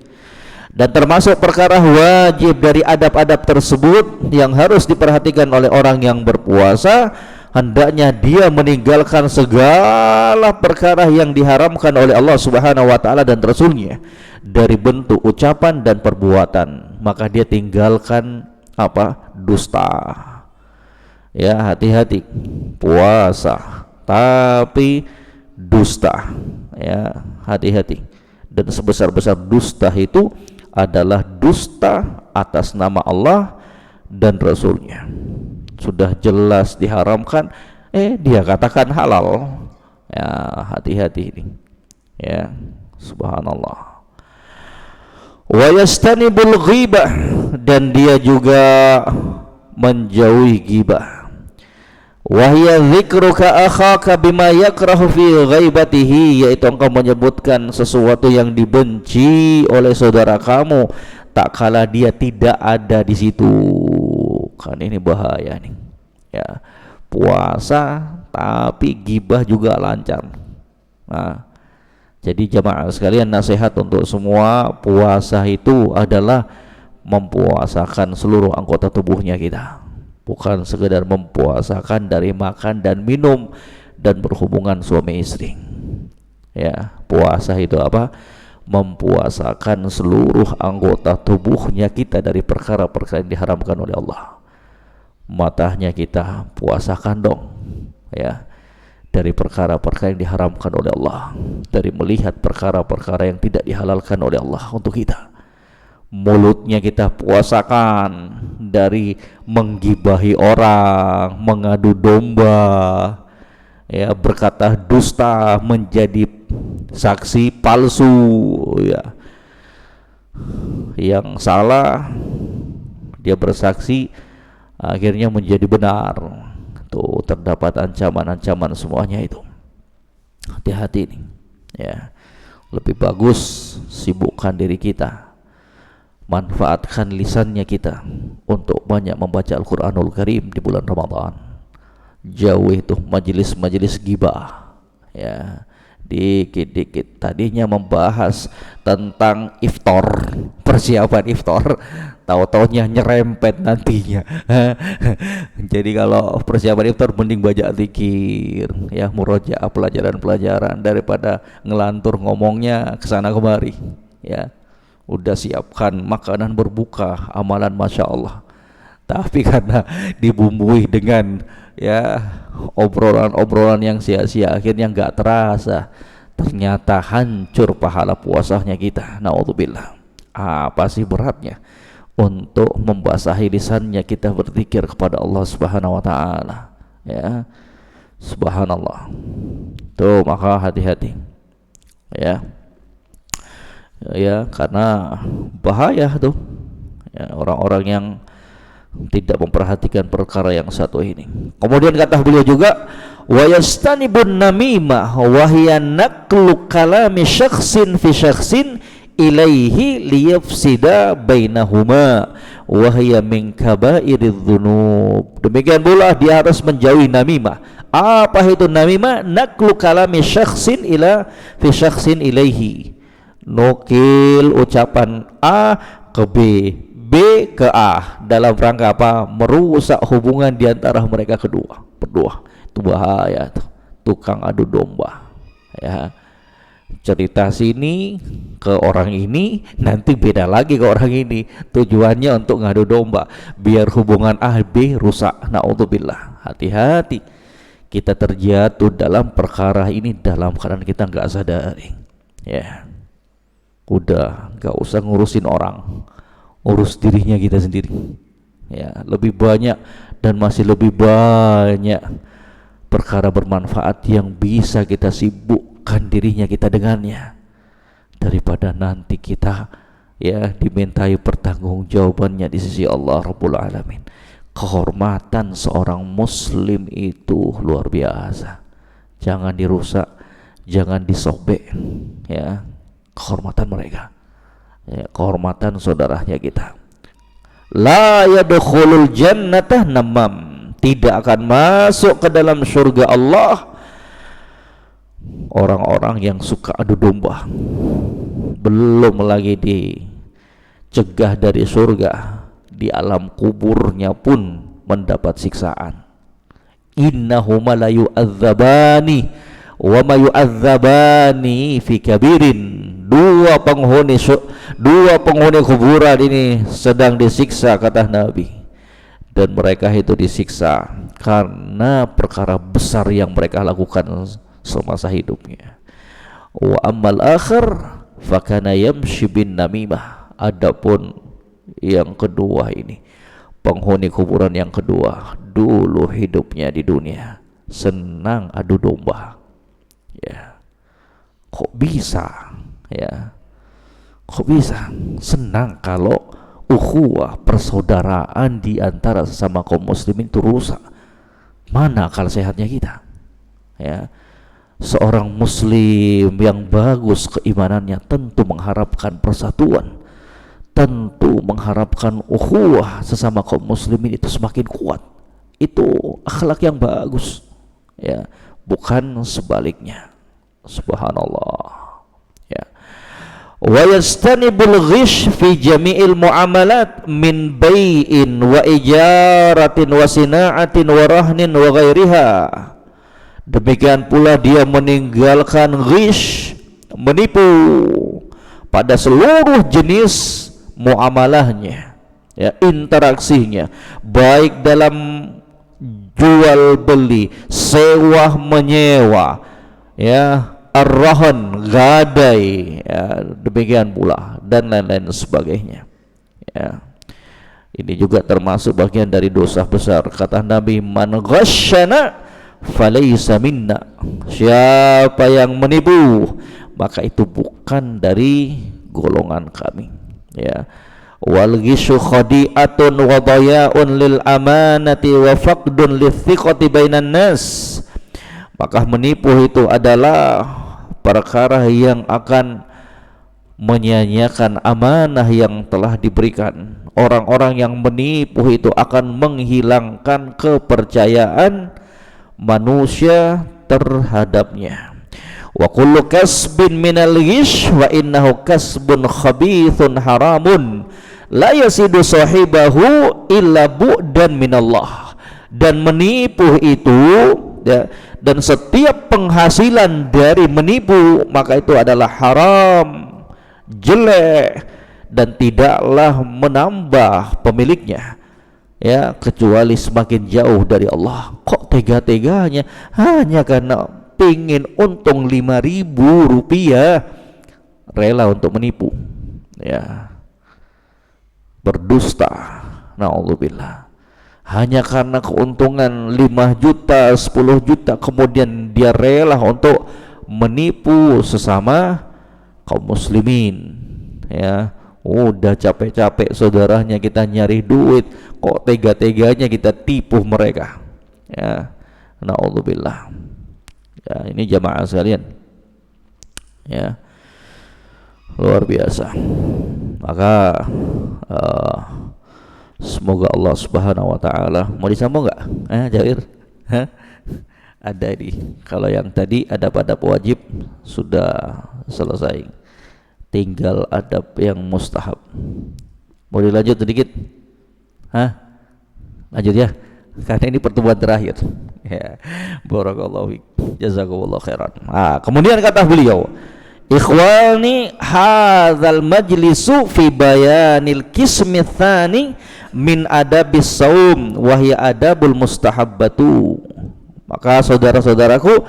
Dan termasuk perkara wajib dari adab-adab tersebut yang harus diperhatikan oleh orang yang berpuasa, hendaknya dia meninggalkan segala perkara yang diharamkan oleh Allah Subhanahu wa taala dan Rasulnya dari bentuk ucapan dan perbuatan. Maka dia tinggalkan apa? Dusta. Ya, hati-hati. Puasa tapi dusta. Ya, hati-hati. Dan sebesar-besar dusta itu adalah dusta atas nama Allah dan Rasulnya. Sudah jelas diharamkan, dia katakan halal. Ya, hati-hati ini. Ya, subhanallah. Wa yastanibul ghibah, dan dia juga menjauhi ghibah. Wa hiya dzikruka akhaka bima yakrahu fi ghaibatihi, yaitu engkau menyebutkan sesuatu yang dibenci oleh saudara kamu tak kala dia tidak ada di situ. Kan ini bahaya nih. Ya, puasa tapi gibah juga lancar. Nah, jadi jamaah sekalian, nasihat untuk semua, puasa itu adalah mempuasakan seluruh anggota tubuhnya kita, bukan sekedar mempuasakan dari makan dan minum dan berhubungan suami istri. Ya, puasa itu apa? Mempuasakan seluruh anggota tubuhnya kita dari perkara-perkara yang diharamkan oleh Allah. Matanya kita puasakan dong, ya, dari perkara-perkara yang diharamkan oleh Allah, dari melihat perkara-perkara yang tidak dihalalkan oleh Allah untuk kita. Mulutnya kita puasakan dari menggibahi orang, mengadu domba, ya, berkata dusta, menjadi saksi palsu, ya, yang salah dia bersaksi akhirnya menjadi benar. Tuh terdapat ancaman-ancaman semuanya itu. Hati-hati nih, ya. Lebih bagus sibukkan diri kita, manfaatkan lisannya kita untuk banyak membaca Al-Quranul Karim di bulan Ramadan. Jauhi itu majelis-majelis gibah, ya. Dikit-dikit tadinya membahas tentang iftar, persiapan iftar, tahu-taunya nyerempet nantinya. Jadi kalau persiapan iftar mending baca zikir, ya, murojaah pelajaran-pelajaran daripada ngelantur ngomongnya kesana kemari. Ya, udah siapkan makanan berbuka, amalan masya Allah, tapi karena dibumbui dengan, ya, obrolan-obrolan yang sia-sia, akhirnya nggak terasa, ternyata hancur pahala puasanya kita. Naudzubillah. Apa sih beratnya untuk membasahi lisannya kita berzikir kepada Allah Subhanahu wa taala, ya. Subhanallah. Tuh, maka hati-hati, ya. Ya, karena bahaya tuh, ya, orang-orang yang tidak memperhatikan perkara yang satu ini. Kemudian kata beliau juga, wa yastanibun namimah wa hiya naqlu kalami syakhsin fi syakhsin ilaihi liyafsida bainahuma wa hiya min kabairidz dzunub. Demikian pula dia harus menjauhi namimah. Apa itu namimah? Naqlu kalami syakhsin ila fi syakhsin ilaihi, nukil ucapan A ke B, B ke A, dalam rangka apa? Merusak hubungan di antara mereka berdua. Itu bahaya tuh, tukang adu domba. Ya, cerita sini ke orang ini, nanti beda lagi ke orang ini. Tujuannya untuk ngadu domba, biar hubungan A B rusak. Naudzubillah. Hati-hati, kita terjatuh dalam perkara ini dalam keadaan kita nggak sadari. Ya, udah nggak usah ngurusin orang, urus dirinya kita sendiri. Ya, lebih banyak dan masih lebih banyak perkara bermanfaat yang bisa kita sibukkan dirinya kita dengannya, daripada nanti kita ya dimintai pertanggungjawabannya di sisi Allah Rabbul Alamin. Kehormatan seorang muslim itu luar biasa, jangan dirusak, jangan disobek ya kehormatan mereka, ya, kehormatan saudaranya kita. La yadkhulul jannata namam, tidak akan masuk ke dalam surga Allah orang-orang yang suka adu domba. Belum lagi dicegah dari surga, di alam kuburnya pun mendapat siksaan. Innahuma la yu'adzabani wa ma yu'adzabani fi kabirin. Dua penghuni kuburan ini sedang disiksa, kata Nabi, dan mereka itu disiksa karena perkara besar yang mereka lakukan semasa hidupnya. Wa ammal akhir fakana yamshi bin namimah. Adapun yang kedua ini, penghuni kuburan yang kedua, dulu hidupnya di dunia senang adu domba. Ya, kok bisa? Ya, kok bisa senang kalau ukhuwah persaudaraan di antara sesama kaum muslimin itu rusak? Mana akal sehatnya kita? Ya, seorang muslim yang bagus keimanannya tentu mengharapkan persatuan, tentu mengharapkan ukhuwah sesama kaum muslimin itu semakin kuat. Itu akhlak yang bagus, ya, bukan sebaliknya. Subhanallah. Ya. Wa yastanibul ghish fi jami'il muamalat min bai'in wa ijaratin wa sina'atin wa rahnin wa ghairiha. Demikian pula dia meninggalkan ghish, menipu, pada seluruh jenis muamalahnya, ya, interaksinya, baik dalam jual beli, sewa menyewa, ya, ar-rahan, gadai, ya, demikian pula dan lain-lain sebagainya. Ya, ini juga termasuk bagian dari dosa besar. Kata Nabi, man ghasyana falaysa minna. Siapa yang menipu, maka itu bukan dari golongan kami. Ya, wal ghisyu khadi'atun wa daya'un lil amanati wa faqdun lithiqati bainan nas. Maka menipu itu adalah perkara yang akan menyia-nyiakan amanah yang telah diberikan. Orang-orang yang menipu itu akan menghilangkan kepercayaan manusia terhadapnya. Wa kullu kasbin minal ghish wa innahu kasbun khabithun haramun la yasidu sahibahu illa bu'dan minallah. Dan menipu itu, ya, dan setiap penghasilan dari menipu maka itu adalah haram, jelek, dan tidaklah menambah pemiliknya, ya, kecuali semakin jauh dari Allah. Kok tega-teganya hanya karena pingin untung 5.000 rupiah rela untuk menipu, ya, berdusta, na'udzubillah, hanya karena keuntungan 5 juta, 10 juta, kemudian dia rela untuk menipu sesama kaum muslimin. Ya, udah capek-capek saudaranya kita nyari duit, kok tega-teganya kita tipu mereka. Ya, na'udzubillah. Ya, ini jamaah sekalian, ya, luar biasa. Maka semoga Allah Subhanahu wa taala, mau disambung enggak? Jair? Ada di, kalau yang tadi adab-adab wajib sudah selesai, tinggal adab yang mustahab. Mau dilanjut sedikit? Hah? Lanjut ya. Karena ini pertemuan terakhir. Ya. Barakallahu fiik. Jazakumullah khairan. Kemudian kata beliau, ikhwani hadzal majlisu fi bayanil qismi tsani min adabis saum wa hiya adabul mustahabbatu. Maka saudara-saudaraku,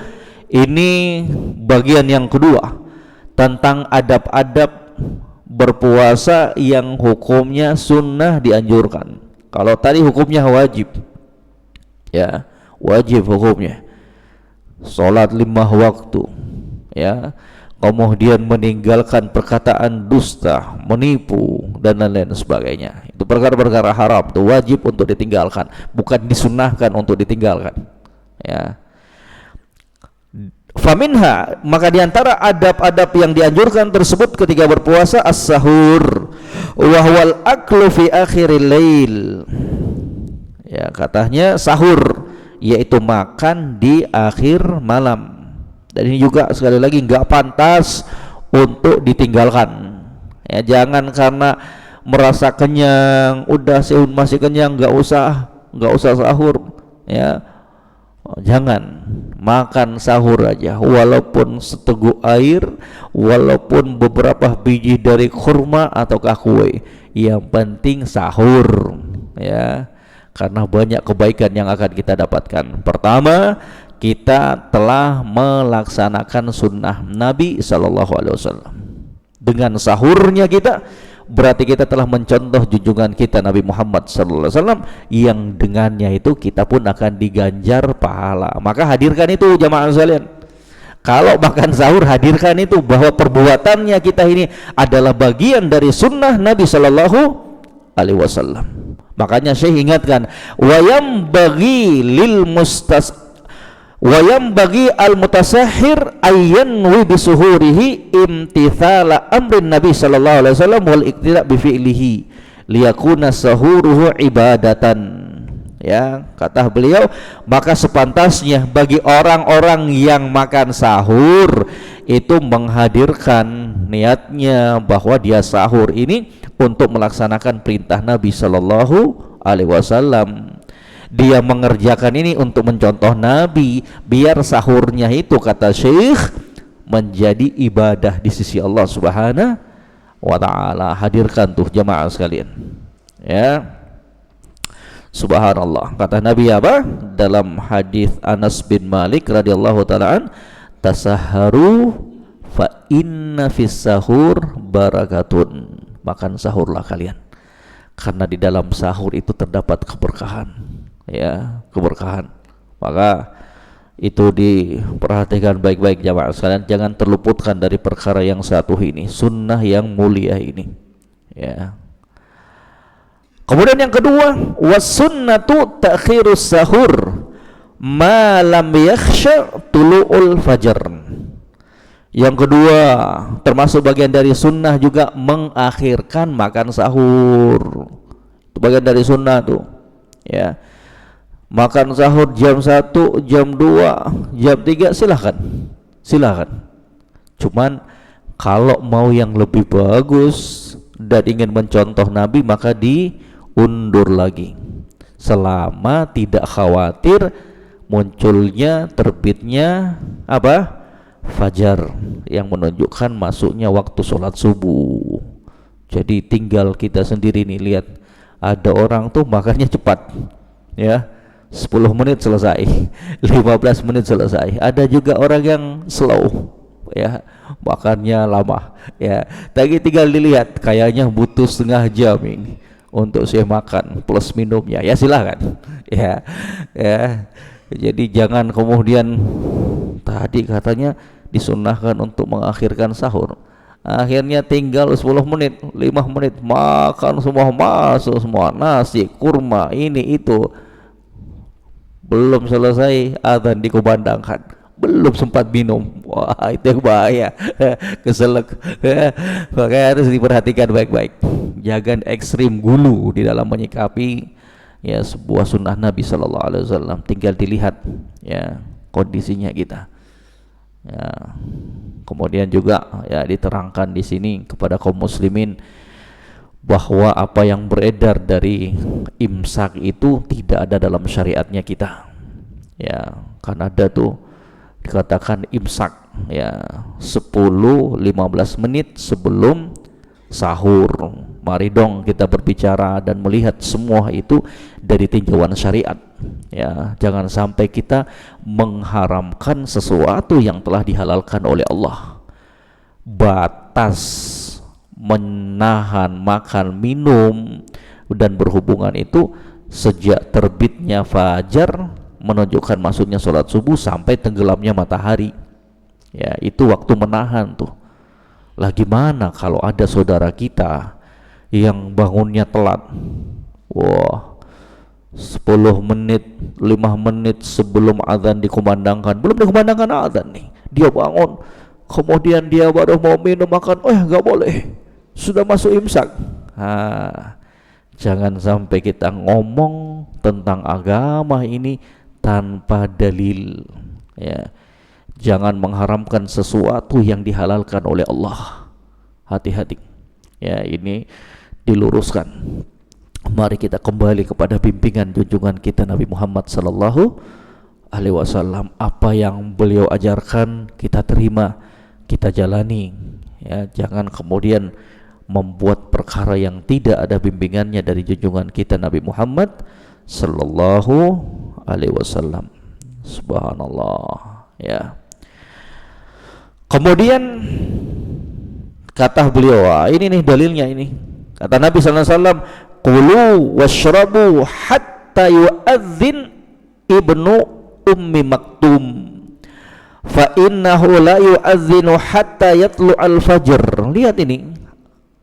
ini bagian yang kedua tentang adab-adab berpuasa yang hukumnya sunnah dianjurkan. Kalau tadi hukumnya wajib, ya wajib hukumnya, sholat 5 waktu, ya, kemudian meninggalkan perkataan dusta, menipu dan lain-lain sebagainya. Itu perkara-perkara haram, itu wajib untuk ditinggalkan, bukan disunnahkan untuk ditinggalkan, ya. Faminha, maka diantara adab-adab yang dianjurkan tersebut ketika berpuasa as-sahur wa huwal aklu fi akhiril lail. Ya, katanya sahur yaitu makan di akhir malam. Dan ini juga sekali lagi nggak pantas untuk ditinggalkan. Ya, jangan karena merasa kenyang, udah masih kenyang nggak usah sahur, ya. Jangan, makan sahur aja, walaupun seteguk air, walaupun beberapa biji dari kurma ataukah kue, yang penting sahur, ya, karena banyak kebaikan yang akan kita dapatkan. Pertama, kita telah melaksanakan sunnah Nabi SAW. Dengan sahurnya kita, berarti kita telah mencontoh junjungan kita Nabi Muhammad SAW, yang dengannya itu kita pun akan diganjar pahala. Maka hadirkan itu jamaah sekalian. Kalau makan sahur, hadirkan itu bahwa perbuatannya kita ini adalah bagian dari sunnah Nabi SAW. Makanya Syekh ingatkan, wayam bagi lil wayam bagi al-mutasahhir ayyanwi bisuhurihi imtithala amrin Nabi sallallahu alaihi wasallam wal iqtida bi fi'lihi liyakuna sahuruhu ibadatan. Ya, kata beliau, maka sepantasnya bagi orang-orang yang makan sahur itu menghadirkan niatnya bahwa dia sahur ini untuk melaksanakan perintah Nabi sallallahu alaihi wasallam. Dia mengerjakan ini untuk mencontoh Nabi, biar sahurnya itu, kata Syekh, menjadi ibadah di sisi Allah Subhanahu wa ta'ala. Hadirkan tuh jamaah sekalian, ya. Subhanallah, kata Nabi apa dalam hadis Anas bin Malik radhiyallahu ta'ala, tasahharu fa inna fis sahur barakatun. Makan sahurlah kalian, karena di dalam sahur itu terdapat keberkahan, ya, keberkahan. Maka itu diperhatikan baik-baik jamaah sekalian, jangan terluputkan dari perkara yang satu ini, sunnah yang mulia ini, ya. Kemudian yang kedua, wasunnatu ta'khirus sahur ma lam yakhsha tulu'ul fajr. Yang kedua, termasuk bagian dari sunnah juga mengakhirkan makan sahur. Itu bagian dari sunnah tuh, ya. Makan sahur jam 1, jam 2, jam 3 silahkan. Cuman kalau mau yang lebih bagus dan ingin mencontoh Nabi, maka diundur lagi selama tidak khawatir munculnya terbitnya apa? Fajar, yang menunjukkan masuknya waktu sholat subuh. Jadi tinggal kita sendiri nih, lihat ada orang tuh makannya cepat, ya, 10 menit selesai, 15 menit selesai. Ada juga orang yang slow, ya, makannya lama, ya. Tadi tinggal dilihat, kayaknya butuh setengah jam ini untuk saya makan plus minumnya, ya silakan, ya. Jadi jangan kemudian tadi katanya disunnahkan untuk mengakhirkan sahur, akhirnya tinggal 10 menit, 5 menit makan semua, masuk semua nasi, kurma, ini itu, belum selesai adzan dikumandangkan, belum sempat minum. Wah, itu yang bahaya. Keselak. Makanya harus diperhatikan baik-baik, jangan ekstrim gulu di dalam menyikapi, ya, sebuah sunnah Nabi sallallahu alaihi wasallam. Tinggal dilihat, ya, kondisinya kita, ya. Kemudian juga, ya, diterangkan di sini kepada kaum muslimin bahwa apa yang beredar dari imsak itu tidak ada dalam syariatnya kita. Ya, kan ada tuh dikatakan imsak ya 10-15 menit sebelum sahur. Mari dong kita berbicara dan melihat semua itu dari tinjauan syariat. Ya, jangan sampai kita mengharamkan sesuatu yang telah dihalalkan oleh Allah. Batas menahan makan, minum dan berhubungan itu sejak terbitnya fajar menunjukkan masuknya sholat subuh sampai tenggelamnya matahari. Ya, itu waktu menahan tuh. Lah gimana kalau ada saudara kita yang bangunnya telat? Wah, 10 menit, 5 menit sebelum azan dikumandangkan, belum dikumandangkan azan nih, dia bangun, kemudian dia baru mau minum makan, oh ya nggak boleh, sudah masuk imsak. Jangan sampai kita ngomong tentang agama ini tanpa dalil. Ya, jangan mengharamkan sesuatu yang dihalalkan oleh Allah. Hati-hati. Ya, ini diluruskan. Mari kita kembali kepada bimbingan junjungan kita Nabi Muhammad sallallahu alaihi wasallam. Apa yang beliau ajarkan kita terima, kita jalani. Ya, jangan kemudian membuat perkara yang tidak ada bimbingannya dari junjungan kita Nabi Muhammad sallallahu alaihi wasallam. Subhanallah. Ya. Kemudian kata beliau, ini nih dalilnya ini. Kata Nabi sallallahu alaihi wasallam, "Qulu washrabu hatta yu'adzin ibnu ummi maktum. Fa innahu la yu'adzinu hatta yatlu al-fajr." Lihat ini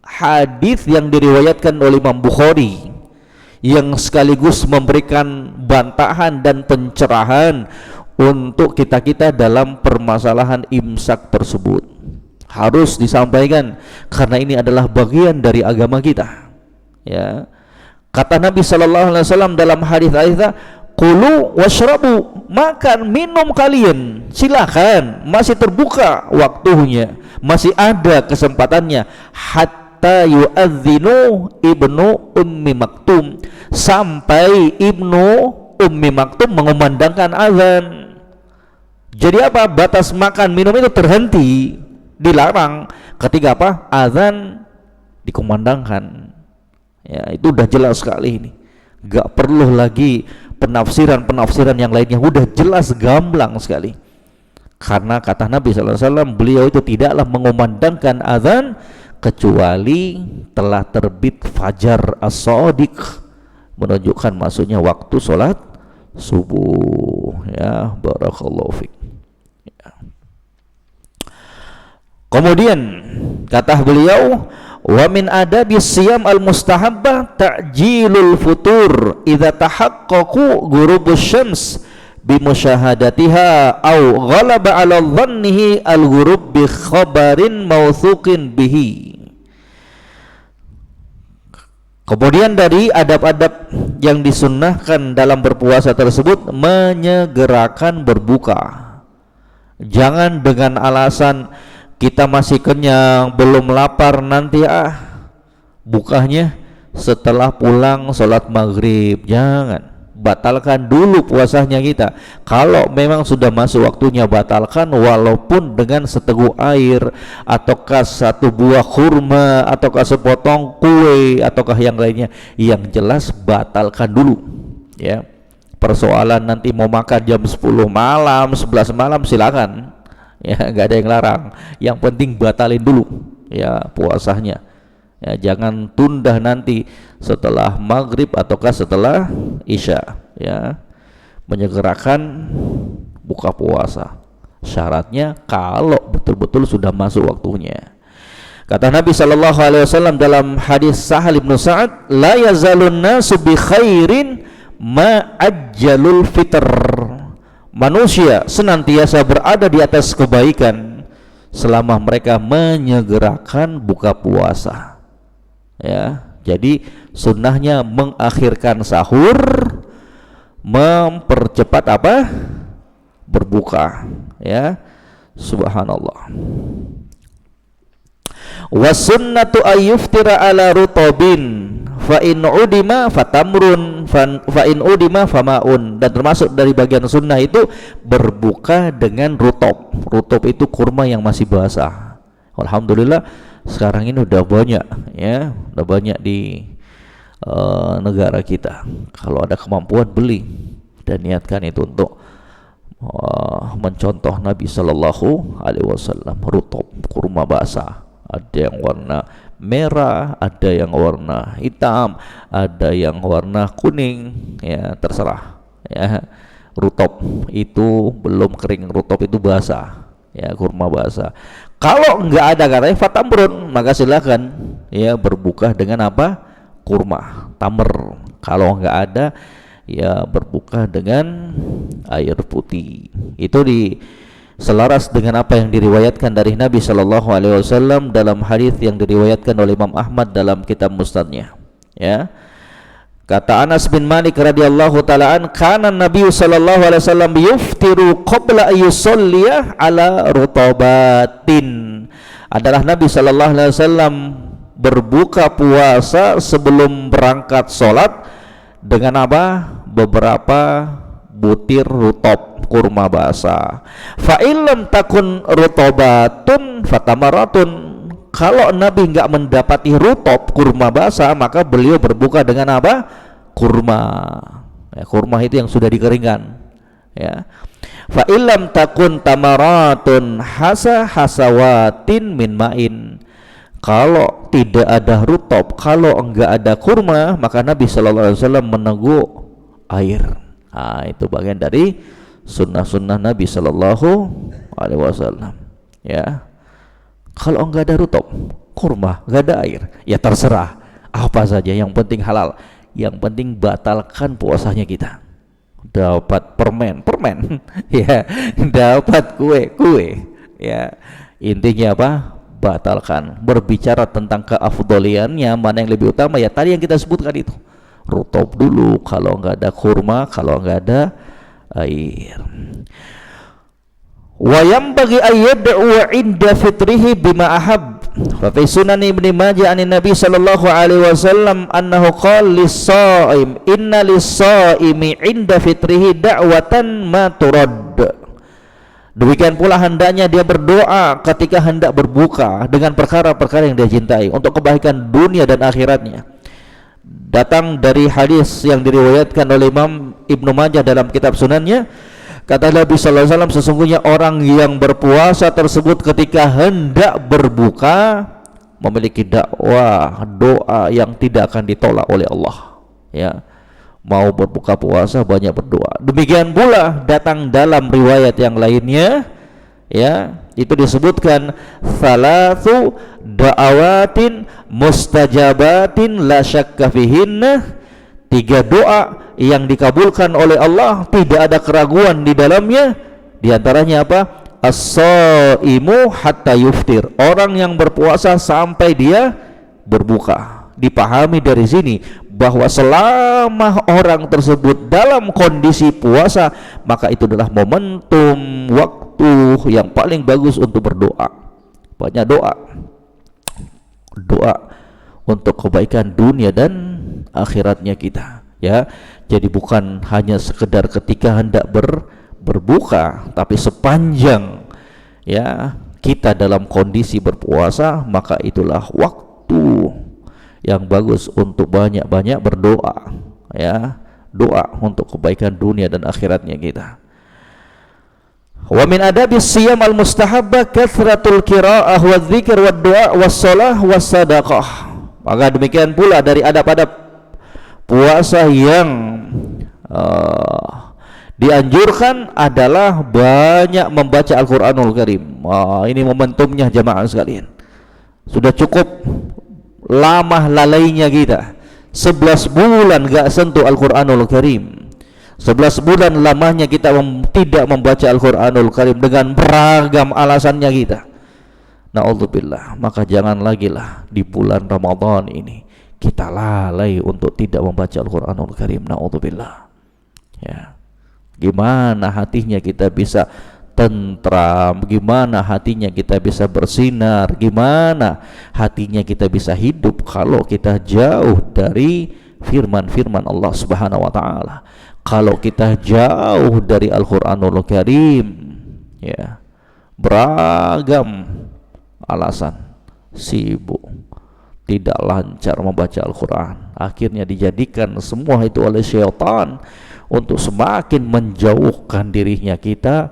hadis yang diriwayatkan oleh Imam Bukhari yang sekaligus memberikan bantahan dan pencerahan untuk kita-kita dalam permasalahan imsak tersebut. Harus disampaikan karena ini adalah bagian dari agama kita. Ya. Kata Nabi sallallahu alaihi wasallam dalam hadis-hadisnya, "Qulu washrabu," makan, minum kalian, silakan, masih terbuka waktunya, masih ada kesempatannya, hatta yu'adzinu ibnu ummi maktum, sampai ibnu ummi maktum mengumandangkan azan. Jadi apa? Batas makan minum itu terhenti, dilarang ketika apa? Azan dikumandangkan. Ya, itu udah jelas sekali ini. Gak perlu lagi penafsiran yang lainnya, udah jelas gamblang sekali. Karena kata Nabi sallallahu alaihi wasallam, beliau itu tidaklah mengumandangkan azan kecuali telah terbit fajar as-shadiq, menunjukkan masuknya waktu sholat subuh. Ya, barakallahu fiik. Ya. Kemudian kata beliau, wa min adabi siyam al-mustahabbah ta'jilul futur idza tahaqqaqu ghurubus syams bimusyahadatiha aw ghalaba 'ala dhannihi al-ghurub bi khabarin mawthuqin bihi. Kemudian dari adab-adab yang disunnahkan dalam berpuasa tersebut, menyegerakan berbuka. Jangan dengan alasan kita masih kenyang, belum lapar, nanti bukanya setelah pulang sholat maghrib. Jangan, batalkan dulu puasanya kita. Kalau memang sudah masuk waktunya, batalkan walaupun dengan seteguk air, ataukah satu buah kurma, ataukah sepotong kue, ataukah yang lainnya. Yang jelas batalkan dulu. Ya, persoalan nanti mau makan jam 10 malam, 11 malam, silakan. Ya, nggak ada yang larang. Yang penting batalin dulu ya puasanya. Ya, jangan tunda nanti setelah maghrib ataukah setelah isya. Ya, menyegerakan buka puasa. Syaratnya kalau betul-betul sudah masuk waktunya. Kata Nabi sallallahu alaihi wasallam dalam hadis Sahal bin Sa'ad, la yazalun nasu bi khairin ma ajjalul fitr. Manusia senantiasa berada di atas kebaikan selama mereka menyegerakan buka puasa. Ya, jadi sunnahnya mengakhirkan sahur, mempercepat apa? Berbuka. Ya, subhanallah. Wasunnatu ayyuftira ala rutobin fa in udima fatamrun fa in udima famaun. Dan termasuk dari bagian sunnah itu berbuka dengan rutob. Rutob itu kurma yang masih basah. Alhamdulillah sekarang ini udah banyak ya, udah banyak di negara kita. Kalau ada kemampuan beli dan niatkan itu untuk mencontoh Nabi Sallallahu Alaihi Wasallam. Rutob, kurma basah, ada yang warna merah, ada yang warna hitam, ada yang warna kuning, ya terserah ya. Rutob itu belum kering, rutob itu basah ya, kurma basah. Kalau enggak ada katanya fatamrun, maka silakan ya berbuka dengan apa? Kurma, tamr. Kalau enggak ada ya berbuka dengan air putih. Itu selaras dengan apa yang diriwayatkan dari Nabi Shallallahu Alaihi Wasallam dalam hadis yang diriwayatkan oleh Imam Ahmad dalam kitab Musnadnya. Ya, kata Anas bin Malik radhiyallahu taalaan, kana Nabi Shallallahu Alaihi Wasallam yuftiru qabla ayusolliya ala rutabatin. Adalah Nabi Shallallahu Alaihi Wasallam berbuka puasa sebelum berangkat sholat dengan apa? Beberapa butir rutob, kurma basah. Fa illam takun rutobatun fatamaratun. Kalau Nabi enggak mendapati rutob, kurma basah, maka beliau berbuka dengan apa? Kurma. Ya, kurma itu yang sudah dikeringkan. Ya. Fa illam takun tamaratun hasawatin min ma'in. Kalau tidak ada rutob, kalau enggak ada kurma, maka Nabi Sallallahu Alaihi Wasallam meneguk air. Nah, itu bagian dari sunnah-sunnah Nabi Sallallahu Alaihi Wasallam. Ya, kalau enggak ada rutob, kurma, enggak ada air, ya terserah apa saja, yang penting halal, yang penting batalkan puasanya kita. Dapat permen, ya, dapat kue, ya, intinya apa? Batalkan. Berbicara tentang keafdoliannya, mana yang lebih utama, ya tadi yang kita sebutkan itu, rutob dulu, kalau enggak ada kurma, kalau enggak ada air. Wa yanbaghi ayyad'u 'inda fitrihi bima ahab. Fa fi sunan Ibnu Majah an Nabi sallallahu alaihi wasallam annahu qala lis-shaim inna lis-shaimi 'inda fitrihi da'watan ma turad. Demikian pula hendaknya dia berdoa ketika hendak berbuka dengan perkara-perkara yang dia cintai untuk kebaikan dunia dan akhiratnya. Datang dari hadis yang diriwayatkan oleh Imam Ibnu Majah dalam kitab sunannya, kata Nabi sallallahu alaihi wasallam, sesungguhnya orang yang berpuasa tersebut ketika hendak berbuka memiliki dakwah, doa yang tidak akan ditolak oleh Allah. Ya, mau berbuka puasa banyak berdoa. Demikian pula datang dalam riwayat yang lainnya, ya, itu disebutkan salatu da'awatin mustajabatin la syakka fihinna. 3 doa yang dikabulkan oleh Allah, tidak ada keraguan di dalamnya. Di antaranya apa? As-shaimu hatta yuftir. Orang yang berpuasa sampai dia berbuka. Dipahami dari sini bahwa selama orang tersebut dalam kondisi puasa, maka itu adalah momentum waktu yang paling bagus untuk berdoa. Banyak doa untuk kebaikan dunia dan akhiratnya kita, ya. Jadi bukan hanya sekedar ketika hendak berbuka, tapi sepanjang ya kita dalam kondisi berpuasa, maka itulah waktu yang bagus untuk banyak-banyak berdoa, ya, doa untuk kebaikan dunia dan akhiratnya kita. Wa min adabis siyam al mustahabbah kathratul qiraah wa dzikr wa du'a was shalah was sadaqah. Maka demikian pula dari adab-adab puasa yang dianjurkan adalah banyak membaca Al-Qur'anul Karim. Ini momentumnya jamaah sekalian. Sudah cukup lama lalainya kita, 11 bulan gak sentuh Al-Quranul Karim, 11 bulan lamanya kita tidak membaca Al-Quranul Karim dengan beragam alasannya kita. Na'udzubillah. Maka jangan lagi lah di bulan Ramadan ini kita lalai untuk tidak membaca Al-Quranul Karim. Na'udzubillah. Ya, gimana hatinya kita bisa tentram, gimana hatinya kita bisa bersinar, gimana hatinya kita bisa hidup kalau kita jauh dari firman-firman Allah Subhanahu wa taala. Kalau kita jauh dari Al-Qur'anul Karim, ya, beragam alasan, sibuk, tidak lancar membaca Al-Quran, akhirnya dijadikan semua itu oleh syaitan untuk semakin menjauhkan dirinya kita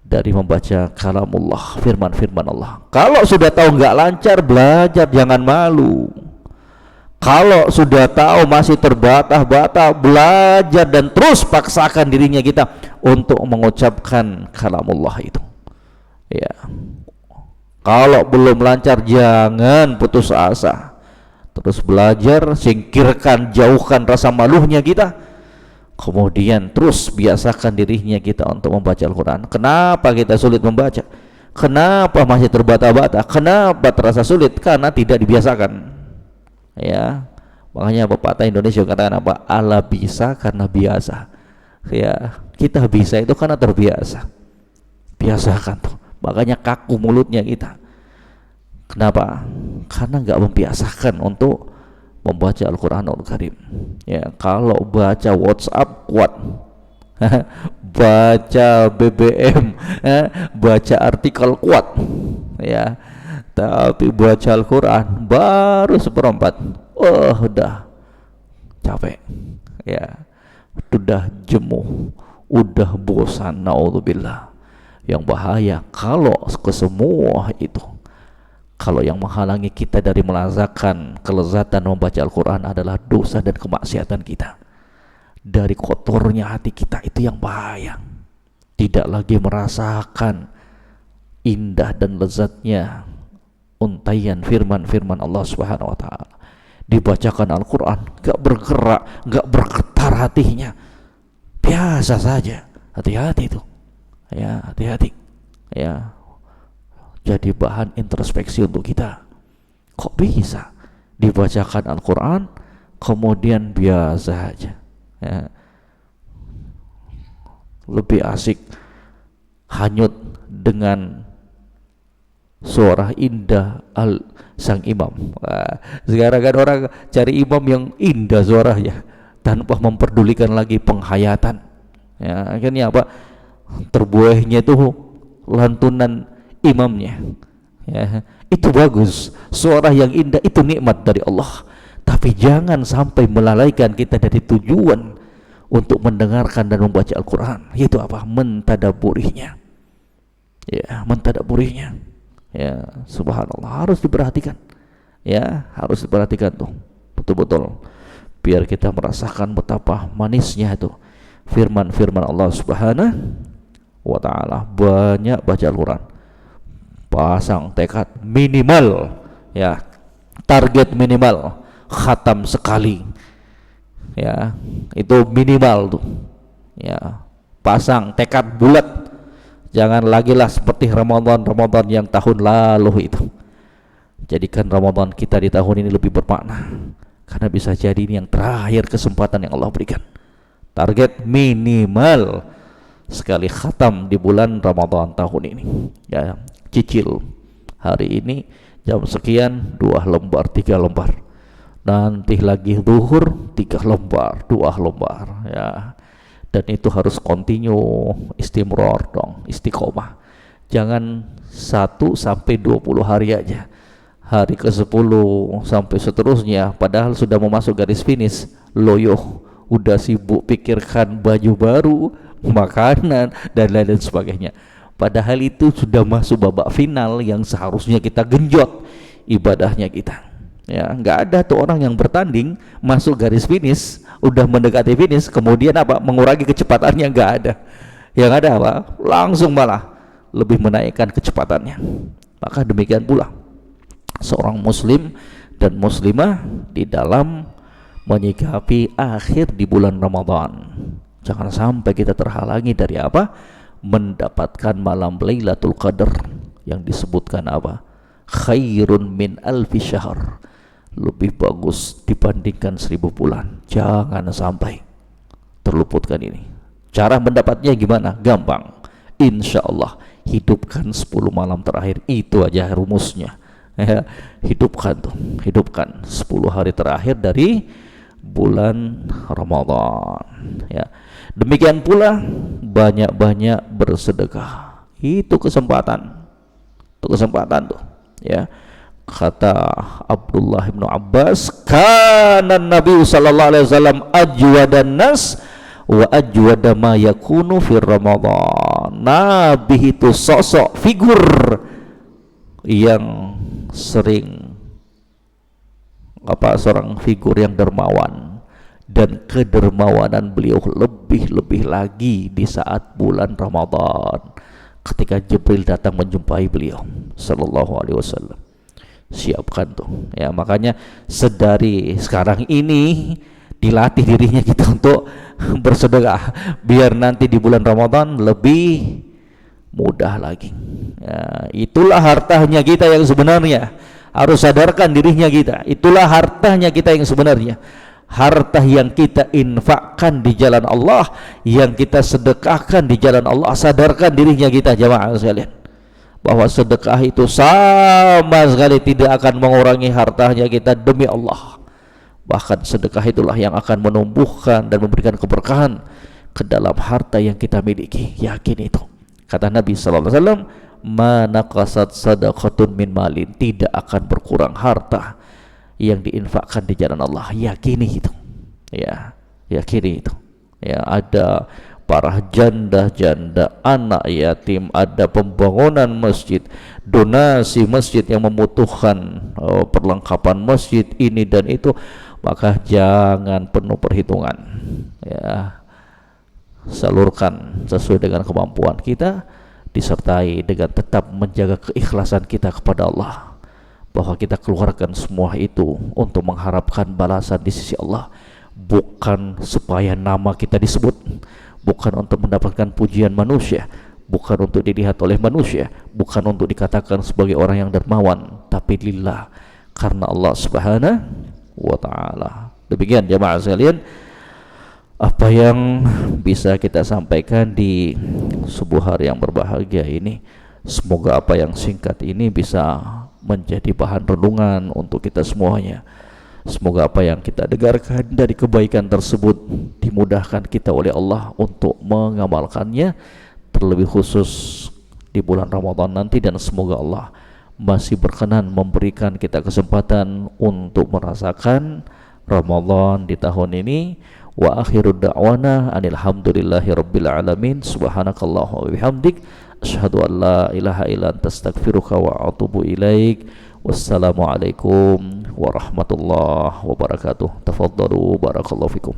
dari membaca kalamullah, firman-firman Allah. Kalau sudah tahu nggak lancar, belajar, jangan malu. Kalau sudah tahu masih terbata-bata, belajar dan terus paksakan dirinya kita untuk mengucapkan kalamullah itu, ya. Kalau belum lancar, jangan putus asa, terus belajar, singkirkan, jauhkan rasa malunya kita, kemudian terus biasakan dirinya kita untuk membaca Al-Quran. Kenapa kita sulit membaca? Kenapa masih terbata-bata? Kenapa terasa sulit? Karena tidak dibiasakan, ya. Makanya pepatah Indonesia katakan apa? Allah bisa karena biasa, ya. Kita bisa itu karena terbiasa. Biasakan tuh, makanya kaku mulutnya kita. Kenapa? Karena nggak membiasakan untuk membaca Al-Quranul Karim, ya. Kalau baca WhatsApp kuat, baca BBM, baca artikel kuat, ya. Tapi baca Al-Quran baru seperempat, udah capek, ya, udah jemuh, udah bosan, naudzubillah. Yang bahaya kalau ke semua itu, kalau yang menghalangi kita dari merasakan kelezatan membaca Al-Quran adalah dosa dan kemaksiatan kita, dari kotornya hati kita, itu yang bahaya. Tidak lagi merasakan indah dan lezatnya untaian firman-firman Allah Subhanahu wa taala. Dibacakan Al-Quran, gak bergerak, gak bergetar hatinya, biasa saja. Hati-hati itu, ya, hati-hati, ya. Jadi bahan introspeksi untuk kita. Kok bisa dibacakan Al-Quran kemudian biasa aja, ya. Lebih asik hanyut dengan suara indah sang imam. Sekarang kan orang cari imam yang indah suaranya tanpa memperdulikan lagi penghayatan, ya. Akhirnya apa? Terbuainya itu lantunan imamnya, ya. Itu bagus, suara yang indah itu nikmat dari Allah, tapi jangan sampai melalaikan kita dari tujuan untuk mendengarkan dan membaca Al-Quran, yaitu apa? Mentadaburinya, ya, mentadaburinya, ya. Subhanallah, harus diperhatikan, ya, harus diperhatikan tuh betul-betul, biar kita merasakan betapa manisnya itu firman-firman Allah Subhanahu wa ta'ala. Banyak baca Al-Quran, pasang tekad minimal, ya, target minimal khatam sekali, ya, itu minimal tuh, ya. Pasang tekad bulat, jangan lagi lah seperti Ramadan yang tahun lalu itu. Jadikan Ramadan kita di tahun ini lebih bermakna, karena bisa jadi ini yang terakhir kesempatan yang Allah berikan. Target minimal sekali khatam di bulan Ramadan tahun ini, ya. Cicil hari ini jam sekian 2 lembar 3 lembar, nanti lagi zuhur 3 lembar 2 lembar, ya. Dan itu harus continue, istimror dong, istiqomah. Jangan 1 sampai 20 hari aja, hari ke-10 sampai seterusnya, padahal sudah mau masuk garis finish, loyo, udah sibuk pikirkan baju baru, makanan dan lain-lain sebagainya. Padahal itu sudah masuk babak final yang seharusnya kita genjot ibadahnya kita, ya. Nggak ada tuh orang yang bertanding masuk garis finish, udah mendekati finish, kemudian apa? Mengurangi kecepatannya, nggak ada. Yang ada apa? Langsung malah lebih menaikkan kecepatannya. Maka demikian pula seorang muslim dan muslimah di dalam menyikapi akhir di bulan Ramadan. Jangan sampai kita terhalangi dari apa? Mendapatkan malam Lailatul Qadar yang disebutkan apa? Khairun min alfi syahr, lebih bagus dibandingkan 1000 bulan. Jangan sampai terluputkan ini. Cara mendapatnya gimana? Gampang. insya Allah hidupkan 10 malam terakhir. Itu aja rumusnya ya. Hidupkan 10 hari terakhir dari bulan Ramadan ya. Demikian pula banyak-banyak bersedekah. Itu kesempatan tuh ya. Kata Abdullah bin Abbas, kana Nabi sallallahu alaihi wasallam ajwadan nas wa ajwada ma yakunu fi Ramadan. Nabi itu sosok figur yang sering seorang figur yang dermawan, dan kedermawanan beliau lebih lagi di saat bulan Ramadan ketika Jibril datang menjumpai beliau sallallahu alaihi wasallam. Siapkan tuh ya, makanya sedari sekarang ini dilatih dirinya kita untuk bersedekah biar nanti di bulan Ramadan lebih mudah lagi ya. Itulah hartanya kita yang sebenarnya, harus sadarkan dirinya kita, itulah hartanya kita yang sebenarnya, harta yang kita infakkan di jalan Allah, yang kita sedekahkan di jalan Allah. Sadarkan dirinya kita jamaah sekalian bahwa sedekah itu sama sekali tidak akan mengurangi hartanya kita demi Allah. Bahkan sedekah itulah yang akan menumbuhkan dan memberikan keberkahan ke dalam harta yang kita miliki. Yakin itu. Kata Nabi sallallahu alaihi wasallam, "Ma naqasat sadaqatun min malin." Tidak akan berkurang harta yang diinfakkan di jalan Allah. Yakini itu. Ya, yakini itu. Ya, ada para janda-janda, anak yatim, ada pembangunan masjid, donasi masjid yang membutuhkan perlengkapan masjid ini dan itu, maka jangan penuh perhitungan ya, salurkan sesuai dengan kemampuan kita, disertai dengan tetap menjaga keikhlasan kita kepada Allah, bahwa kita keluarkan semua itu untuk mengharapkan balasan di sisi Allah, bukan supaya nama kita disebut, bukan untuk mendapatkan pujian manusia, bukan untuk dilihat oleh manusia, bukan untuk dikatakan sebagai orang yang dermawan, tapi lillah, karena Allah Subhanahu wa ta'ala. Demikian jemaah sekalian apa yang bisa kita sampaikan di subuh hari yang berbahagia ini. Semoga apa yang singkat ini bisa menjadi bahan renungan untuk kita semuanya. Semoga apa yang kita dengarkan dari kebaikan tersebut dimudahkan kita oleh Allah untuk mengamalkannya, terlebih khusus di bulan Ramadan nanti, dan semoga Allah masih berkenan memberikan kita kesempatan untuk merasakan Ramadan di tahun ini. Wa akhiru da'wana alhamdulillahi rabbil alamin. Subhanakallah wa bihamdik, asyhadu an la ilaha illa anta astaghfiruka wa atubu ilaik. Wassalamualaikum warahmatullahi wabarakatuh. Tafadhalu, barakallahu fikum.